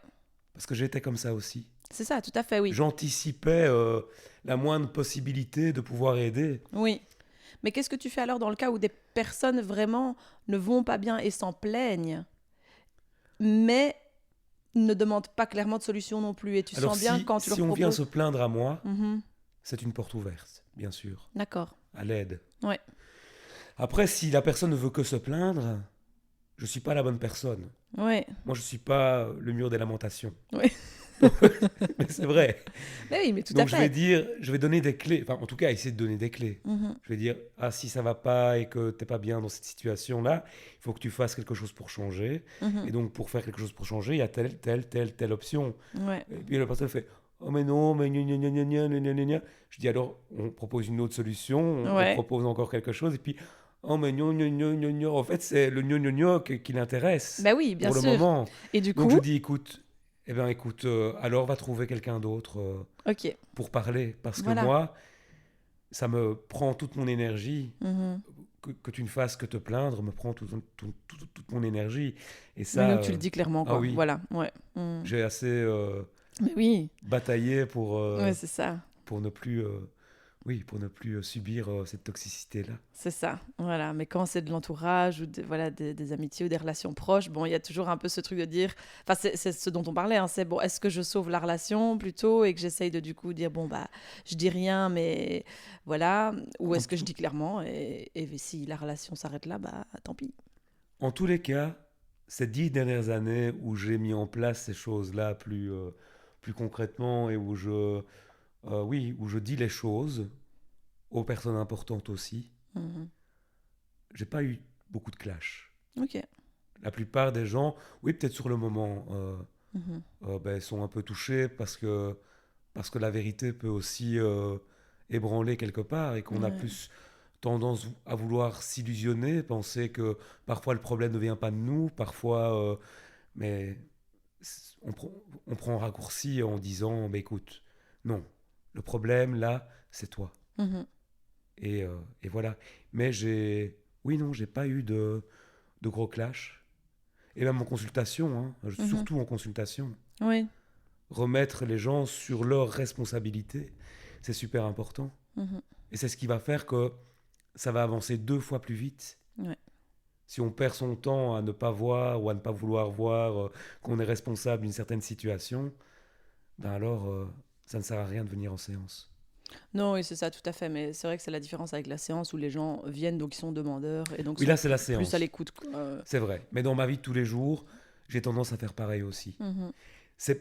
parce que j'étais comme ça aussi. c'est ça, tout à fait, oui, J'anticipais la moindre possibilité de pouvoir aider. oui. Mais qu'est-ce que tu fais alors dans le cas où des personnes vraiment ne vont pas bien et s'en plaignent, mais ne demandent pas clairement de solution non plus et tu Alors sens bien quand tu si leur on vient proposes. se plaindre à moi, Mhm, c'est une porte ouverte, bien sûr, d'accord, à l'aide. ouais, Après, si la personne ne veut que se plaindre, je suis pas la bonne personne. ouais, Moi, je suis pas le mur des lamentations. ouais. Mais c'est vrai. Mais oui, mais tout à Donc je vais fait. dire, je vais donner des clés. Enfin, en tout cas, essayer de donner des clés. Mhm, Je vais dire, ah, si ça va pas et que t'es pas bien dans cette situation-là, il faut que tu fasses quelque chose pour changer. mhm, Et donc, pour faire quelque chose pour changer, il y a telle option. ouais, Et puis la personne fait, oh mais non, mais gna gna gna gna gna gna gna gna gna. Je dis alors, on propose une autre solution, on ouais. propose encore quelque chose. Et puis, oh mais gna gna gna gna gna. En fait, c'est le gna gna gna qui l'intéresse Bah oui, bien pour le sûr. moment. Et du Donc je coup, dis, écoute, eh ben écoute, alors va trouver quelqu'un d'autre ok, pour parler. Parce que voilà. moi, ça me prend toute mon énergie. Mhm. Que tu ne fasses que te plaindre me prend toute mon énergie. Et Mais ça, donc tu le dis clairement, ah quoi. oui, Voilà, ouais. Mhm. j'ai assez Mais oui, bataillé ouais, c'est ça. pour ne plus, oui, pour ne plus subir cette toxicité-là. C'est ça, voilà. Mais quand c'est de l'entourage ou voilà, des amitiés ou des relations proches, bon, il y a toujours un peu ce truc de dire... Enfin, c'est ce dont on parlait, hein, c'est bon, est-ce que je sauve la relation plutôt et que j'essaye de du coup dire, bon, bah, je dis rien, mais voilà. Ou En, est-ce que je tout- dis clairement et si la relation s'arrête là, bah, tant pis. en tous les cas, ces 10 dernières années où j'ai mis en place ces choses-là plus concrètement et oui, où je dis les choses aux personnes importantes aussi, Mhm. j'ai pas eu beaucoup de clash. Ok. La plupart des gens, oui, peut-être sur le moment, Mhm. ben, sont un peu touchés parce que la vérité peut aussi ébranlé quelque part et qu'on a Ouais. plus tendance à vouloir s'illusionner, penser que parfois le problème ne vient pas de nous, parfois, mais on, on prend un raccourci en disant, bah, écoute, non, le problème là, c'est toi. Mhm. Et voilà. Mais oui, non, j'ai pas eu de gros clash. Et même en consultation, hein, Mhm. surtout en consultation, Oui. remettre les gens sur leurs responsabilités, c'est super important. Mhm. Et c'est ce qui va faire que ça va avancer 2 fois plus vite. Ouais. Si on perd son temps à ne pas voir ou à ne pas vouloir voir qu'on est responsable d'une certaine situation, ben alors ça ne sert à rien de venir en séance. Non, oui, c'est ça, tout à fait. Mais c'est vrai que c'est la différence avec la séance où les gens viennent, donc ils sont demandeurs et donc Oui, sont là c'est la plus à séance, l'écoute, quoi. c'est vrai. Mais dans ma vie de tous les jours, j'ai tendance à faire pareil aussi. Mhm.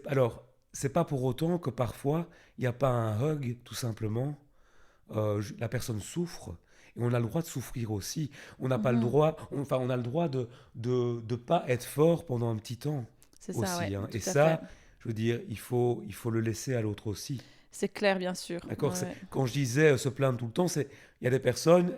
Alors, c'est pas pour autant que parfois il n'y a pas un hug, tout simplement. La personne souffre et on a le droit de souffrir aussi. On n'a pas le Mhm. droit, enfin, on a le droit de pas être fort pendant un petit temps C'est ça, ouais, aussi, hein. Et tout à fait. ça, je veux dire, il faut le laisser à l'autre aussi. C'est clair, bien sûr. D'accord. Ouais. Quand je disais se plaindre tout le temps, il y a des personnes,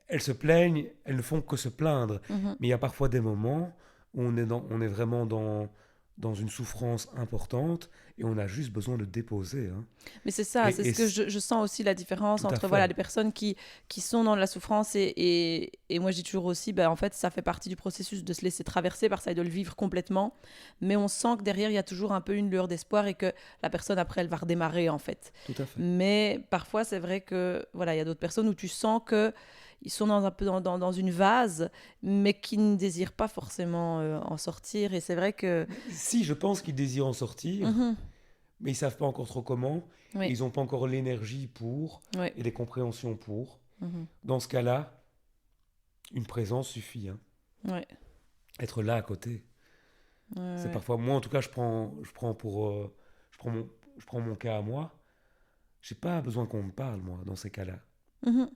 elles se plaignent, elles ne font que se plaindre. Mhm. Mais il y a parfois des moments où on est vraiment dans une souffrance importante et on a juste besoin de déposer, hein. Mais c'est ça, c'est ce que Et je sens aussi la différence tout à entre voilà, fait, les personnes qui sont dans la souffrance et moi je dis toujours aussi, ben, en fait ça fait partie du processus de se laisser traverser par ça et de le vivre complètement, mais on sent que derrière il y a toujours un peu une lueur d'espoir et que la personne après elle va redémarrer en fait. tout à fait. Mais parfois c'est vrai que voilà, il y a d'autres personnes où tu sens que ils sont dans un peu dans une vase, mais qui ne désirent pas forcément en sortir et c'est vrai que Si, je pense qu'ils désirent en sortir, Mhm. mais ils savent pas encore trop comment, et Oui, ils n'ont pas encore l'énergie pour, oui. et les compréhensions pour. Mhm. Dans ce cas-là, une présence suffit, hein. Ouais. Être là à côté. Ouais, C'est ouais. parfois, moi en tout cas, je prends mon cas à moi. J'ai pas besoin qu'on me parle, moi, dans ces cas-là. Mhm.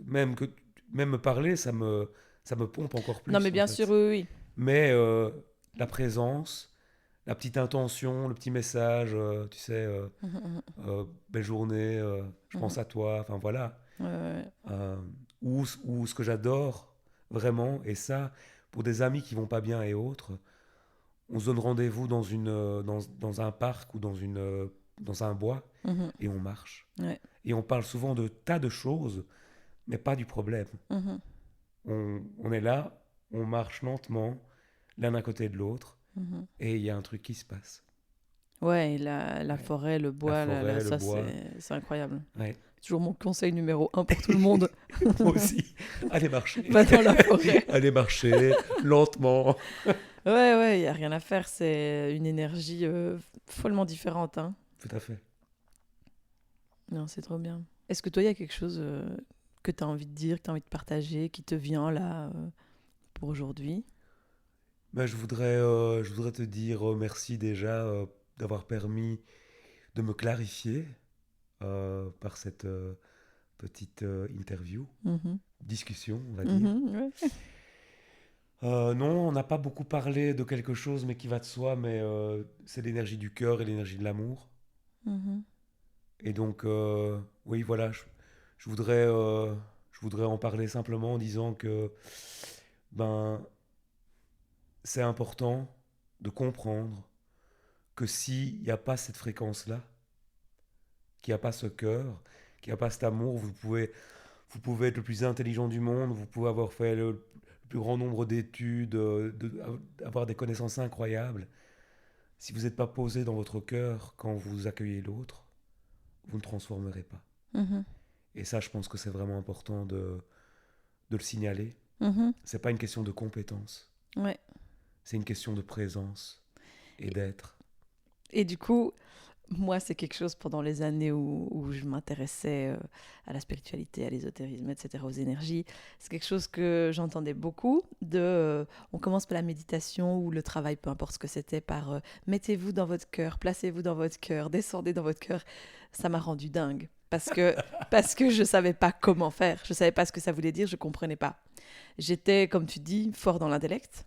Même même me parler, ça me pompe encore Non, mais plus, en bien sûr, fait. oui, oui. Mais la présence, la petite intention, le petit message, tu sais, Mhm, mhm, belle journée, je mhm. pense à toi, enfin voilà. Ouais, ouais, Euh, ou ce que j'adore vraiment, et ça, pour des amis qui vont pas bien et autres, on se donne rendez-vous dans un parc ou dans un bois ouais. Mhm. et on marche. Ouais. Et on parle souvent de tas de choses, mais pas du problème. Mhm, On est là, on marche lentement, l'un à côté de l'autre, mhm. et il y a un truc qui se passe. Ouais, et la Ouais. forêt, le La bois, forêt, le ça, bois. c'est incroyable. Ouais. Toujours mon conseil numéro un pour tout le monde. Moi aussi. Allez marcher. Va dans la forêt. Allez marcher lentement. Ouais, ouais, il n'y a rien à faire. C'est une énergie follement différente, hein. Tout à fait. Non, c'est trop bien. Est-ce que toi, il y a quelque chose que tu as envie de dire, que tu as envie de partager, qui te vient là pour aujourd'hui? Ben, je voudrais te dire merci déjà d'avoir permis de me clarifier par cette petite interview, Mhm, discussion, on va dire. mhm, ouais. Non, on n'a pas beaucoup parlé de quelque chose, mais qui va de soi, mais c'est l'énergie du cœur et l'énergie de l'amour. Mhm, Et donc, oui, voilà, je voudrais en parler simplement en disant que ben, c'est important de comprendre que s'il n'y a pas cette fréquence-là, qu'il n'y a pas ce cœur, qu'il n'y a pas cet amour, vous pouvez être le plus intelligent du monde, vous pouvez avoir fait le plus grand nombre d'études, avoir des connaissances incroyables. Si vous n'êtes pas posé dans votre cœur quand vous accueillez l'autre, vous ne transformerez pas. mhm, Et ça, je pense que c'est vraiment important de le signaler. mhm. C'est pas une question de compétence, Ouais. c'est une question de présence et d'être. Et du coup, moi, c'est quelque chose pendant les années où je m'intéressais à la spiritualité, à l'ésotérisme, etc., aux énergies. C'est quelque chose que j'entendais beaucoup. On commence par la méditation ou le travail, peu importe ce que c'était, par mettez-vous dans votre cœur, placez-vous dans votre cœur, descendez dans votre cœur. Ça m'a rendu dingue parce que je savais pas comment faire. Je savais pas ce que ça voulait dire, je comprenais pas. J'étais, comme tu dis, fort dans l'intellect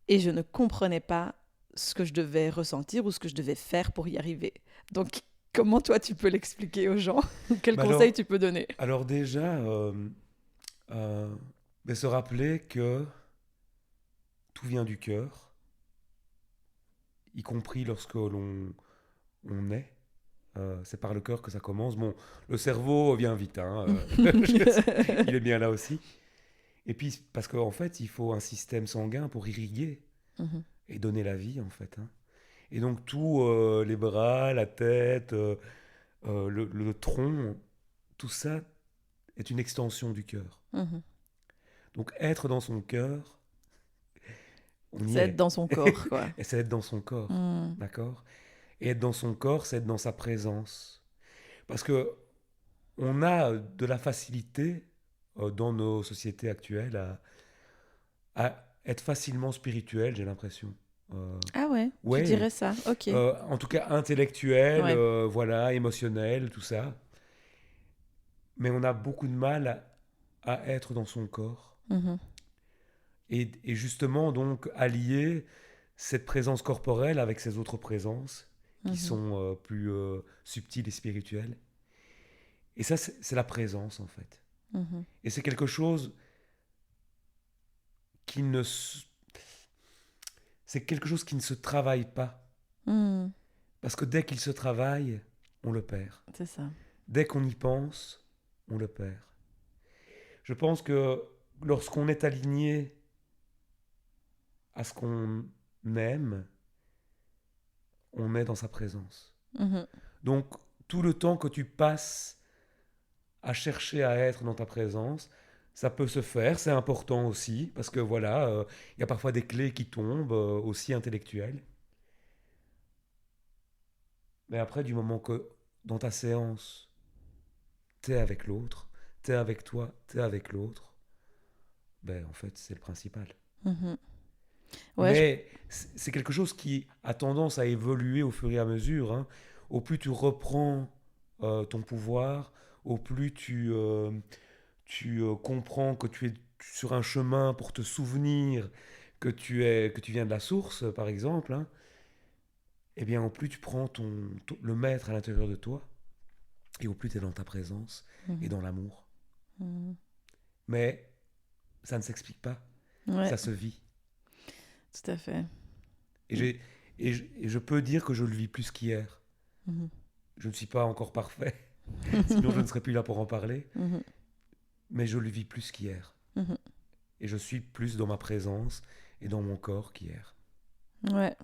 et je ne comprenais pas ce que je devais ressentir ou ce que je devais faire pour y arriver. Donc, Comment toi, tu peux l'expliquer aux gens? Quel Bah conseil tu peux donner? alors déjà, ben se rappeler que tout vient du cœur, y compris lorsque on naît. C'est par le cœur que ça commence. Bon, le cerveau vient vite, hein, il est bien là aussi. Et puis, parce qu'en fait, il faut un système sanguin pour irriguer Mhm. et donner la vie, en fait, hein. Et donc, tout, les bras, la tête, le tronc, tout ça est une extension du cœur. Mhm. Donc, être dans son cœur, on y C'est être est. dans son corps, quoi. Et c'est être dans son corps, Mm. d'accord? Et être dans son corps, c'est être dans sa présence. Parce que on a de la facilité dans nos sociétés actuelles à être facilement spirituel, j'ai l'impression. Euh, Ah ouais, tu ouais, dirais ça. Ok. en tout cas intellectuel, Ouais. voilà, émotionnel, tout ça. Mais on a beaucoup de mal à être dans son corps. Mhm. Et justement, donc, allier cette présence corporelle avec ces autres présences qui Mhm. sont plus subtiles et spirituelles. Et ça, c'est la présence, en fait. Mhm. Et c'est quelque chose qui ne s- c'est quelque chose qui ne se travaille pas. Mm. Parce que dès qu'il se travaille, on le perd. C'est ça. Dès qu'on y pense, on le perd. Je pense que lorsqu'on est aligné à ce qu'on aime, on est dans sa présence. Mhm. Donc, tout le temps que tu passes à chercher à être dans ta présence, ça peut se faire, c'est important aussi, parce que voilà, il y a parfois des clés qui tombent, aussi intellectuelles. Mais après, du moment que dans ta séance, t'es avec l'autre, t'es avec toi, t'es avec l'autre, ben en fait, c'est le principal. Mhm. Ouais, Mais c'est quelque chose qui a tendance à évoluer au fur et à mesure, hein. Au plus tu reprends ton pouvoir, au plus tu comprends que tu es sur un chemin pour te souvenir que tu viens de la source, par exemple, hein, eh bien, au plus tu prends le maître à l'intérieur de toi, et au plus tu es dans ta présence et Mhm. dans l'amour. Mhm. Mais ça ne s'explique pas, Ouais, ça se vit. tout à fait. Et, et je peux dire que je le vis plus qu'hier. Mhm. Je ne suis pas encore parfait, sinon je ne serais plus là pour en parler, Mhm. mais je le vis plus qu'hier. Mhm. Et je suis plus dans ma présence et dans mon corps qu'hier. Ouais.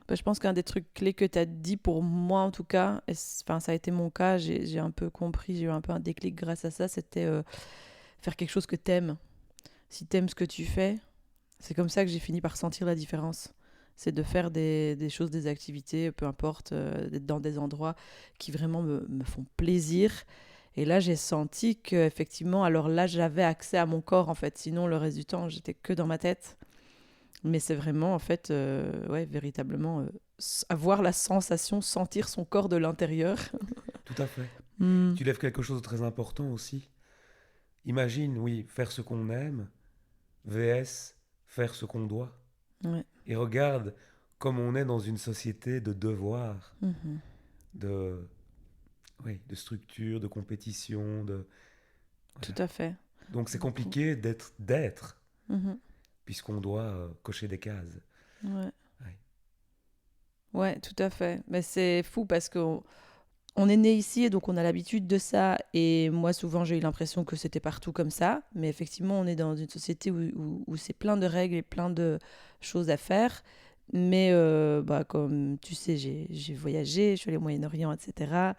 Bah, je pense qu'un des trucs clés que tu as dit pour moi, en tout cas, enfin, ça a été mon cas, j'ai un peu compris, j'ai eu un peu un déclic grâce à ça, c'était faire quelque chose que t'aimes. Si t'aimes ce que tu fais, c'est comme ça que j'ai fini par sentir la différence. C'est de faire des choses, des activités, peu importe, d'être dans des endroits qui vraiment me font plaisir. Et là, j'ai senti que effectivement, alors là, j'avais accès à mon corps, en fait. Sinon, le reste du temps, j'étais que dans ma tête. Mais c'est vraiment, en fait, ouais, véritablement, avoir la sensation, sentir son corps de l'intérieur. Tout à fait. Mm. Tu lèves quelque chose de très important aussi. Imagine, oui, faire ce qu'on aime, vs faire ce qu'on doit. Ouais. Et regarde comme on est dans une société de devoirs, Mhm. de, oui, de structure, de compétition, de... Tout Voilà. à fait. Donc c'est Beaucoup. compliqué d'être, Mhm. puisqu'on doit cocher des cases. Ouais. Ouais. Ouais, tout à fait. Mais c'est fou parce qu'on on est né ici et donc on a l'habitude de ça. Et moi, souvent, j'ai eu l'impression que c'était partout comme ça. Mais effectivement, on est dans une société où c'est plein de règles et plein de choses à faire. Mais bah, comme tu sais, j'ai voyagé, je suis allée au Moyen-Orient, etc.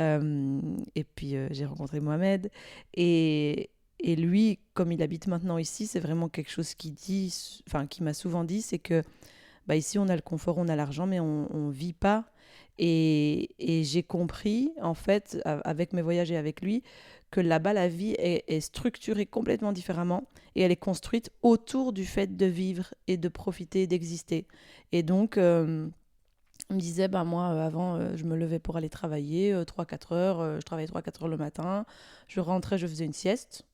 Et puis, j'ai rencontré Mohamed. Et lui, comme il habite maintenant ici, c'est vraiment quelque chose qu'il dit, enfin, qui m'a souvent dit, c'est que bah ici on a le confort, on a l'argent, mais on vit pas. Et j'ai compris, en fait, avec mes voyages et avec lui, que là-bas, la vie est structurée complètement différemment et elle est construite autour du fait de vivre et de profiter, d'exister. Et donc, il me disait, bah, moi, avant, je me levais pour aller travailler 3-4 heures, je travaillais 3-4 heures le matin, je rentrais, je faisais une sieste.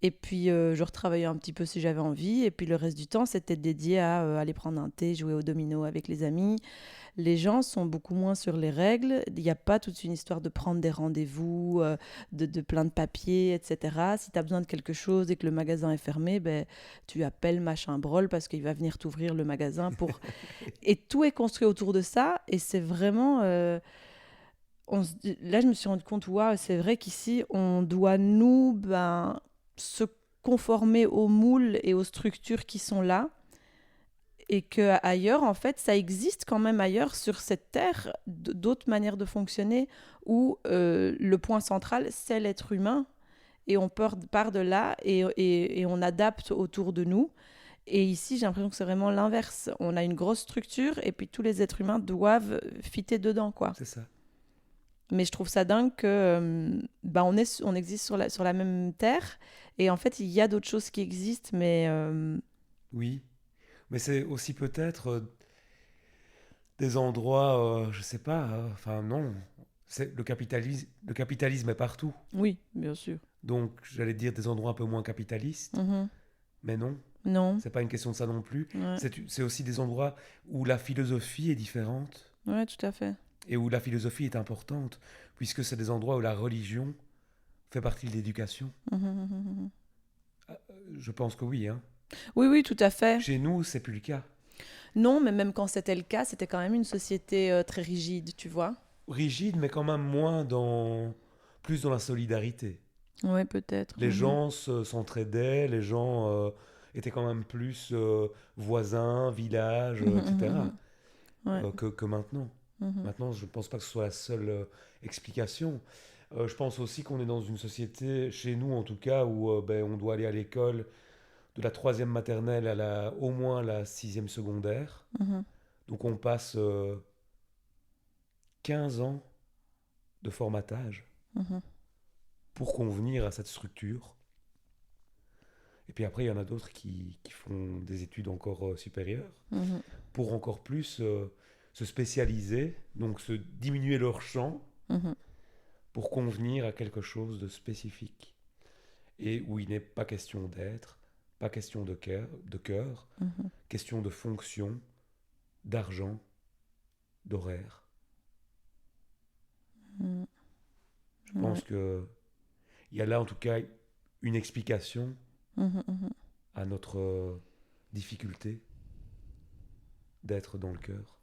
Et puis, je retravaillais un petit peu si j'avais envie. Et puis, le reste du temps, c'était dédié à aller prendre un thé, jouer au domino avec les amis. Les gens sont beaucoup moins sur les règles. Il n'y a pas toute une histoire de prendre des rendez-vous, de plein de papiers, etc. Si tu as besoin de quelque chose et que le magasin est fermé, ben, tu appelles machin brol parce qu'il va venir t'ouvrir le magasin pour... Et tout est construit autour de ça. Et c'est vraiment... là, je me suis rendu compte, waouh, c'est vrai qu'ici, on doit, nous, se conformer aux moules et aux structures qui sont là. Et qu'ailleurs, en fait, ça existe quand même ailleurs sur cette terre d'autres manières de fonctionner où le point central, c'est l'être humain. Et on part de là et on adapte autour de nous. Et ici, j'ai l'impression que c'est vraiment l'inverse. On a une grosse structure et puis tous les êtres humains doivent fitter dedans, quoi. C'est ça. Mais je trouve ça dingue que on existe sur la même terre et en fait il y a d'autres choses qui existent mais Oui, mais c'est aussi peut-être des endroits, je sais pas, enfin non, c'est le capitalisme est partout. oui, bien sûr. Donc j'allais dire des endroits un peu moins capitalistes, Mhm. mais non, Non, c'est pas une question de ça non plus. ouais. C'est aussi des endroits où la philosophie est différente Ouais, tout à fait. et où la philosophie est importante, puisque c'est des endroits où la religion fait partie de l'éducation. Mhm, mhm, mhm. Je pense que oui, hein. Oui, oui, tout à fait. Chez nous, c'est plus le cas. Non, mais même quand c'était le cas, c'était quand même une société très rigide, tu vois. Rigide, mais quand même plus dans la solidarité. Ouais, peut-être. Les gens s'entraidaient, les gens étaient quand même plus voisins, villages, Mhm, mhm, etc. mhm. Ouais. Que maintenant. Mhm, Maintenant, je ne pense pas que ce soit la seule explication. Je pense aussi qu'on est dans une société, chez nous en tout cas, où on doit aller à l'école de la troisième maternelle à au moins la sixième secondaire. mhm, Donc on passe 15 ans de formatage mhm, pour convenir à cette structure. Et puis après, il y en a d'autres qui font des études encore supérieures mhm, pour encore plus se spécialiser, donc se diminuer leur champ mhm, pour convenir à quelque chose de spécifique. Et où il n'est pas question d'être, pas question de cœur, mhm, question de fonction, d'argent, d'horaire. mhm. Je Ouais. pense que il y a là en tout cas une explication Mhm, mhm. à notre difficulté d'être dans le cœur.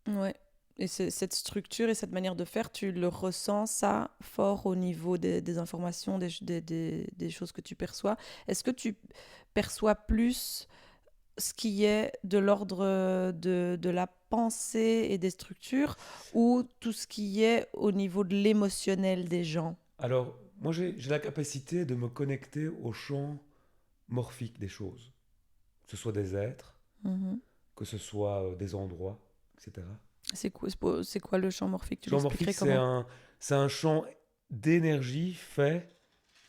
Ouais. Et cette structure et cette manière de faire, tu le ressens ça fort au niveau des informations, des choses que tu perçois. Est-ce que tu perçois plus ce qui est de l'ordre de la pensée et des structures ou tout ce qui est au niveau de l'émotionnel des gens? Alors, moi j'ai la capacité de me connecter au champ morphique des choses, que ce soit des êtres, Mhm. que ce soit des endroits, etc. C'est quoi le champ morphique? Tu Champ morphique, l'expliquerais comment? c'est un champ d'énergie fait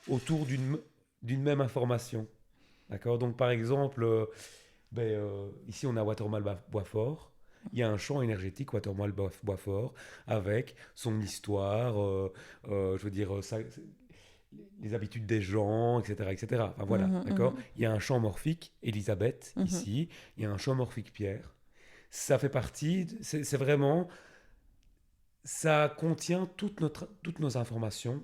autour d'une même information. D'accord. Donc, par exemple, ici, on a Watermal Boisfort. Il y a un champ énergétique Watermal Boisfort avec son histoire, je veux dire, les habitudes des gens, etc., etc. Enfin, voilà, Mhm, d'accord. mhm, Il y a un champ morphique Elisabeth, mhm, ici. Il y a un champ morphique Pierre. Ça fait partie, c'est vraiment, ça contient toutes nos informations,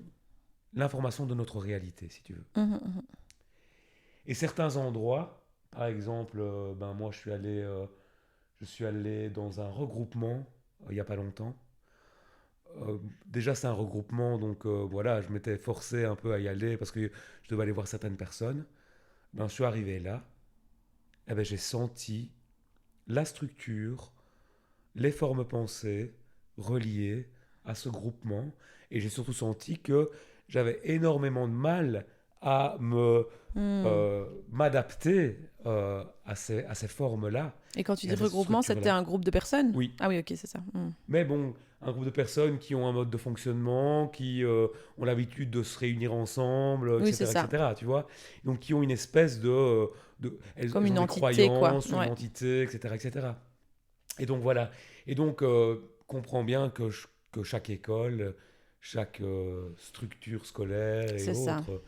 l'information de notre réalité, si tu veux. mhm, mhm, Et certains endroits, par exemple, moi je suis allé dans un regroupement il n'y a pas longtemps. Déjà c'est un regroupement, donc voilà, je m'étais forcé un peu à y aller parce que je devais aller voir certaines personnes. Ben, je suis arrivé là, et ben, j'ai senti la structure, les formes pensées reliées à ce groupement, et j'ai surtout senti que j'avais énormément de mal à mhm. m'adapter à ces formes-là Et quand tu et dis à ces regroupement, c'était structures-là. un groupe de personnes? Oui, Ah oui, ok, c'est ça. Mhm. mais bon, un groupe de personnes qui ont un mode de fonctionnement, qui ont l'habitude de se réunir ensemble, Oui, c'est ça. etc., tu vois. Donc qui ont une espèce Comme elles ont une des entité, quoi. croyances, une Ouais. entité, etc., etc. Et donc voilà. Et donc comprends bien que chaque école, chaque structure scolaire et C'est ça. autres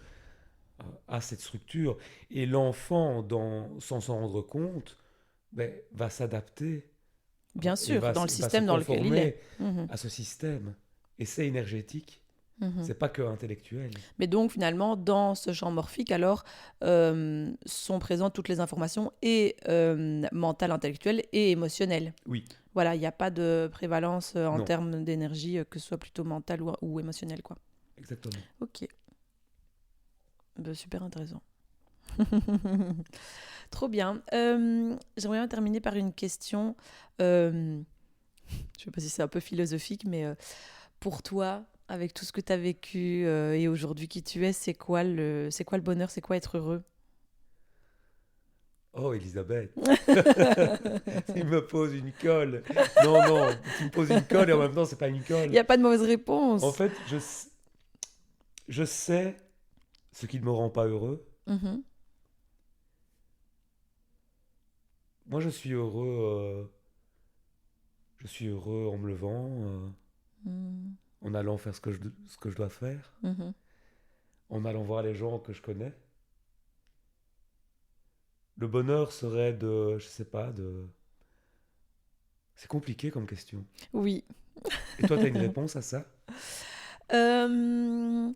a cette structure. Et l'enfant, sans s'en rendre compte, ben, va s'adapter Bien et sûr, dans le va se système dans lequel il est. conformer Mhm. à ce système. Et c'est énergétique, Mhm. c'est pas que intellectuel. Mais donc, finalement, dans ce champ morphique, alors, sont présentes toutes les informations et mentales, intellectuelles et émotionnelles. Oui, Voilà, il n'y a pas de prévalence en non, termes d'énergie, que ce soit plutôt mentale ou émotionnelle, quoi. exactement. Ok, bah, super intéressant. Trop bien. J'aimerais bien terminer par une question. Je ne sais pas si c'est un peu philosophique, mais pour toi, avec tout ce que tu as vécu et aujourd'hui qui tu es, c'est quoi le bonheur? C'est quoi être heureux? Oh, Elisabeth, tu me poses une colle. Non, non, tu me poses une colle et en même temps, c'est pas une Il n'y colle. a pas de mauvaise En réponse. fait, je sais ce qui ne me rend pas heureux. Mhm. Moi, je suis heureux en me levant, Mhm. en allant faire ce que je dois faire, Mhm. en allant voir les gens que je connais. Le bonheur serait je sais pas, c'est compliqué comme question. Oui. Et toi, tu as une réponse à ça? Euh,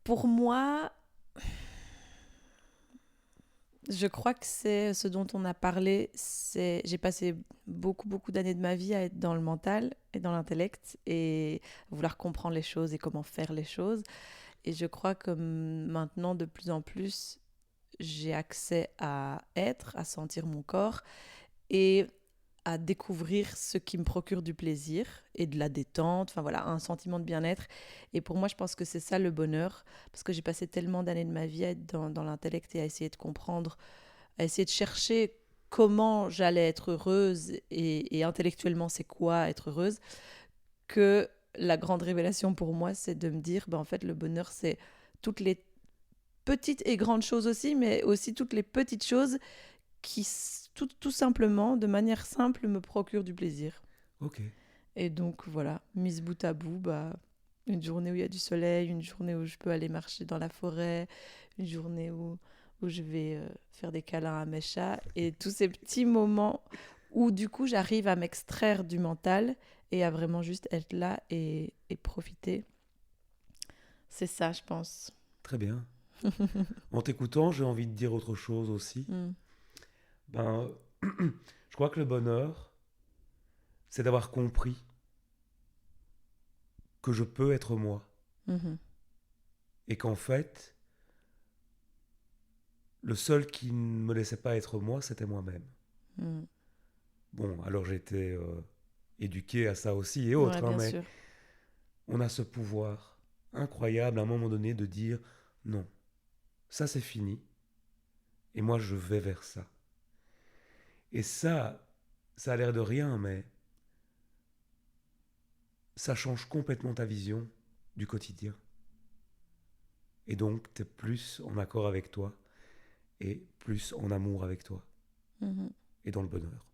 pour moi, je crois que c'est ce dont on a parlé. J'ai passé beaucoup d'années de ma vie à être dans le mental et dans l'intellect et vouloir comprendre les choses et comment faire les choses. Et je crois que maintenant, de plus en plus, j'ai accès à être, à sentir mon corps et à découvrir ce qui me procure du plaisir et de la détente, enfin voilà, un sentiment de bien-être. Et pour moi, je pense que c'est ça le bonheur, parce que j'ai passé tellement d'années de ma vie à être dans l'intellect et à essayer de comprendre, à essayer de chercher comment j'allais être heureuse et intellectuellement c'est quoi être heureuse, que la grande révélation pour moi, c'est de me dire, en fait, le bonheur, c'est toutes les petites et grandes choses aussi, mais aussi toutes les petites choses qui, tout simplement, de manière simple, me procurent du plaisir. Ok. Et donc, voilà, mise bout à bout, une journée où il y a du soleil, une journée où je peux aller marcher dans la forêt, une journée où je vais faire des câlins à mes chats, et tous ces petits moments où, du coup, j'arrive à m'extraire du mental et à vraiment juste être là et profiter. C'est ça, je pense. Très bien. En t'écoutant, j'ai envie de dire autre chose aussi. Mm. Ben, je crois que le bonheur, c'est d'avoir compris que je peux être moi. Mhm. Et qu'en fait, le seul qui ne me laissait pas être moi, c'était moi-même. Mm. Bon, alors j'ai été éduqué à ça aussi et Ouais, autres, hein, bien mais sûr. on a ce pouvoir incroyable à un moment donné de dire non, ça c'est fini, et moi je vais vers ça. Et ça a l'air de rien, mais ça change complètement ta vision du quotidien. Et donc, tu es plus en accord avec toi et plus en amour avec toi Mhm. et dans le bonheur.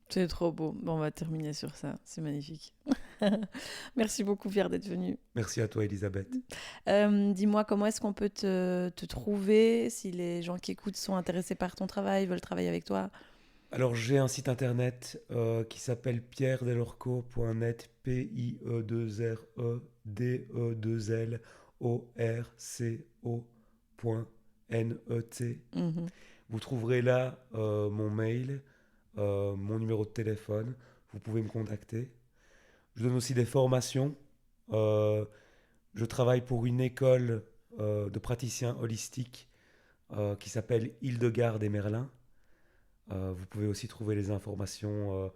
C'est trop beau. Bon, on va terminer sur ça. C'est magnifique. Merci beaucoup, Pierre, d'être venu. Merci à toi, Elisabeth. Dis-moi, comment est-ce qu'on peut te trouver si les gens qui écoutent sont intéressés par ton travail, veulent travailler avec toi? Alors, j'ai un site internet qui s'appelle pierredelorco.net, Pierredelorco.net. Mhm. Vous trouverez là mon mail, mon numéro de téléphone. Vous pouvez me contacter. Je donne aussi des formations. Euh, je travaille pour une école de praticiens holistiques qui s'appelle Hildegarde et Merlin. Vous pouvez aussi trouver les informations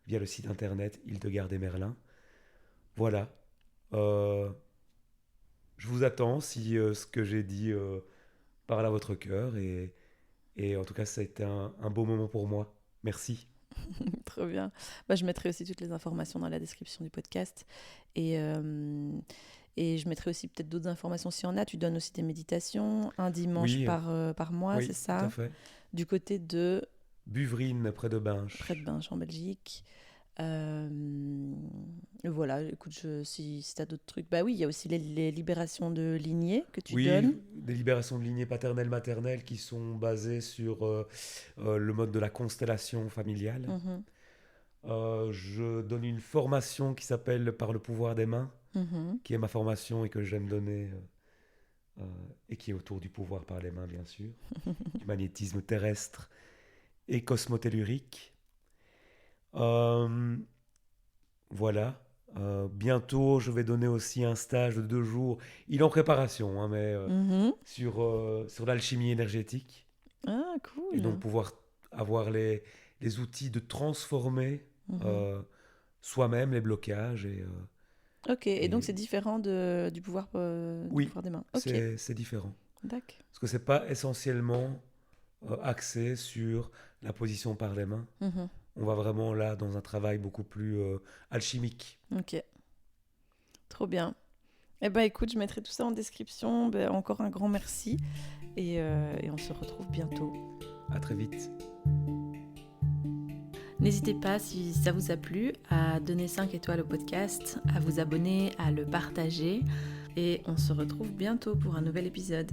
via le site internet Hildegarde et Merlin. Voilà. Euh, je vous attends si ce que j'ai dit parle à votre cœur. Et en tout cas, ça a été un beau moment pour moi. Merci. Trop bien. Je mettrai aussi toutes les informations dans la description du podcast. Et je mettrai aussi peut-être d'autres informations s'il y en a. Tu donnes aussi des méditations, un dimanche Oui, par mois, c'est oui, tout à ça? fait. Du côté de Buvrine, près de près de Binche. Binche en Belgique. Voilà, écoute, si tu as d'autres trucs. Bah oui, il y a aussi les libérations de lignées que tu Oui, donnes. des libérations de lignées paternelles-maternelles qui sont basées sur le mode de la constellation familiale. Mhm, Je donne une formation qui s'appelle Par le pouvoir des mains, mhm. qui est ma formation et que j'aime donner, euh, et qui est autour du pouvoir par les mains, bien sûr, du magnétisme terrestre et cosmotellurique. Euh, voilà. Bientôt, je vais donner aussi un stage de 2 jours. Il est en préparation, hein, mais Mhm. sur l'alchimie énergétique. Ah, Et donc cool. pouvoir avoir les outils de transformer Mhm. euh, soi-même les blocages. Ok, et donc c'est Et différent du oui, pouvoir des mains. Ok, c'est différent. d'accord. Parce que c'est pas essentiellement axé sur la position par les mains. Mhm. On va vraiment là dans un travail beaucoup plus alchimique. Ok, trop bien. Eh ben écoute, je mettrai tout ça en description. Ben, encore un grand merci et on se retrouve bientôt. À très vite. N'hésitez pas, si ça vous a plu, à donner 5 étoiles au podcast, à vous abonner, à le partager. Et on se retrouve bientôt pour un nouvel épisode.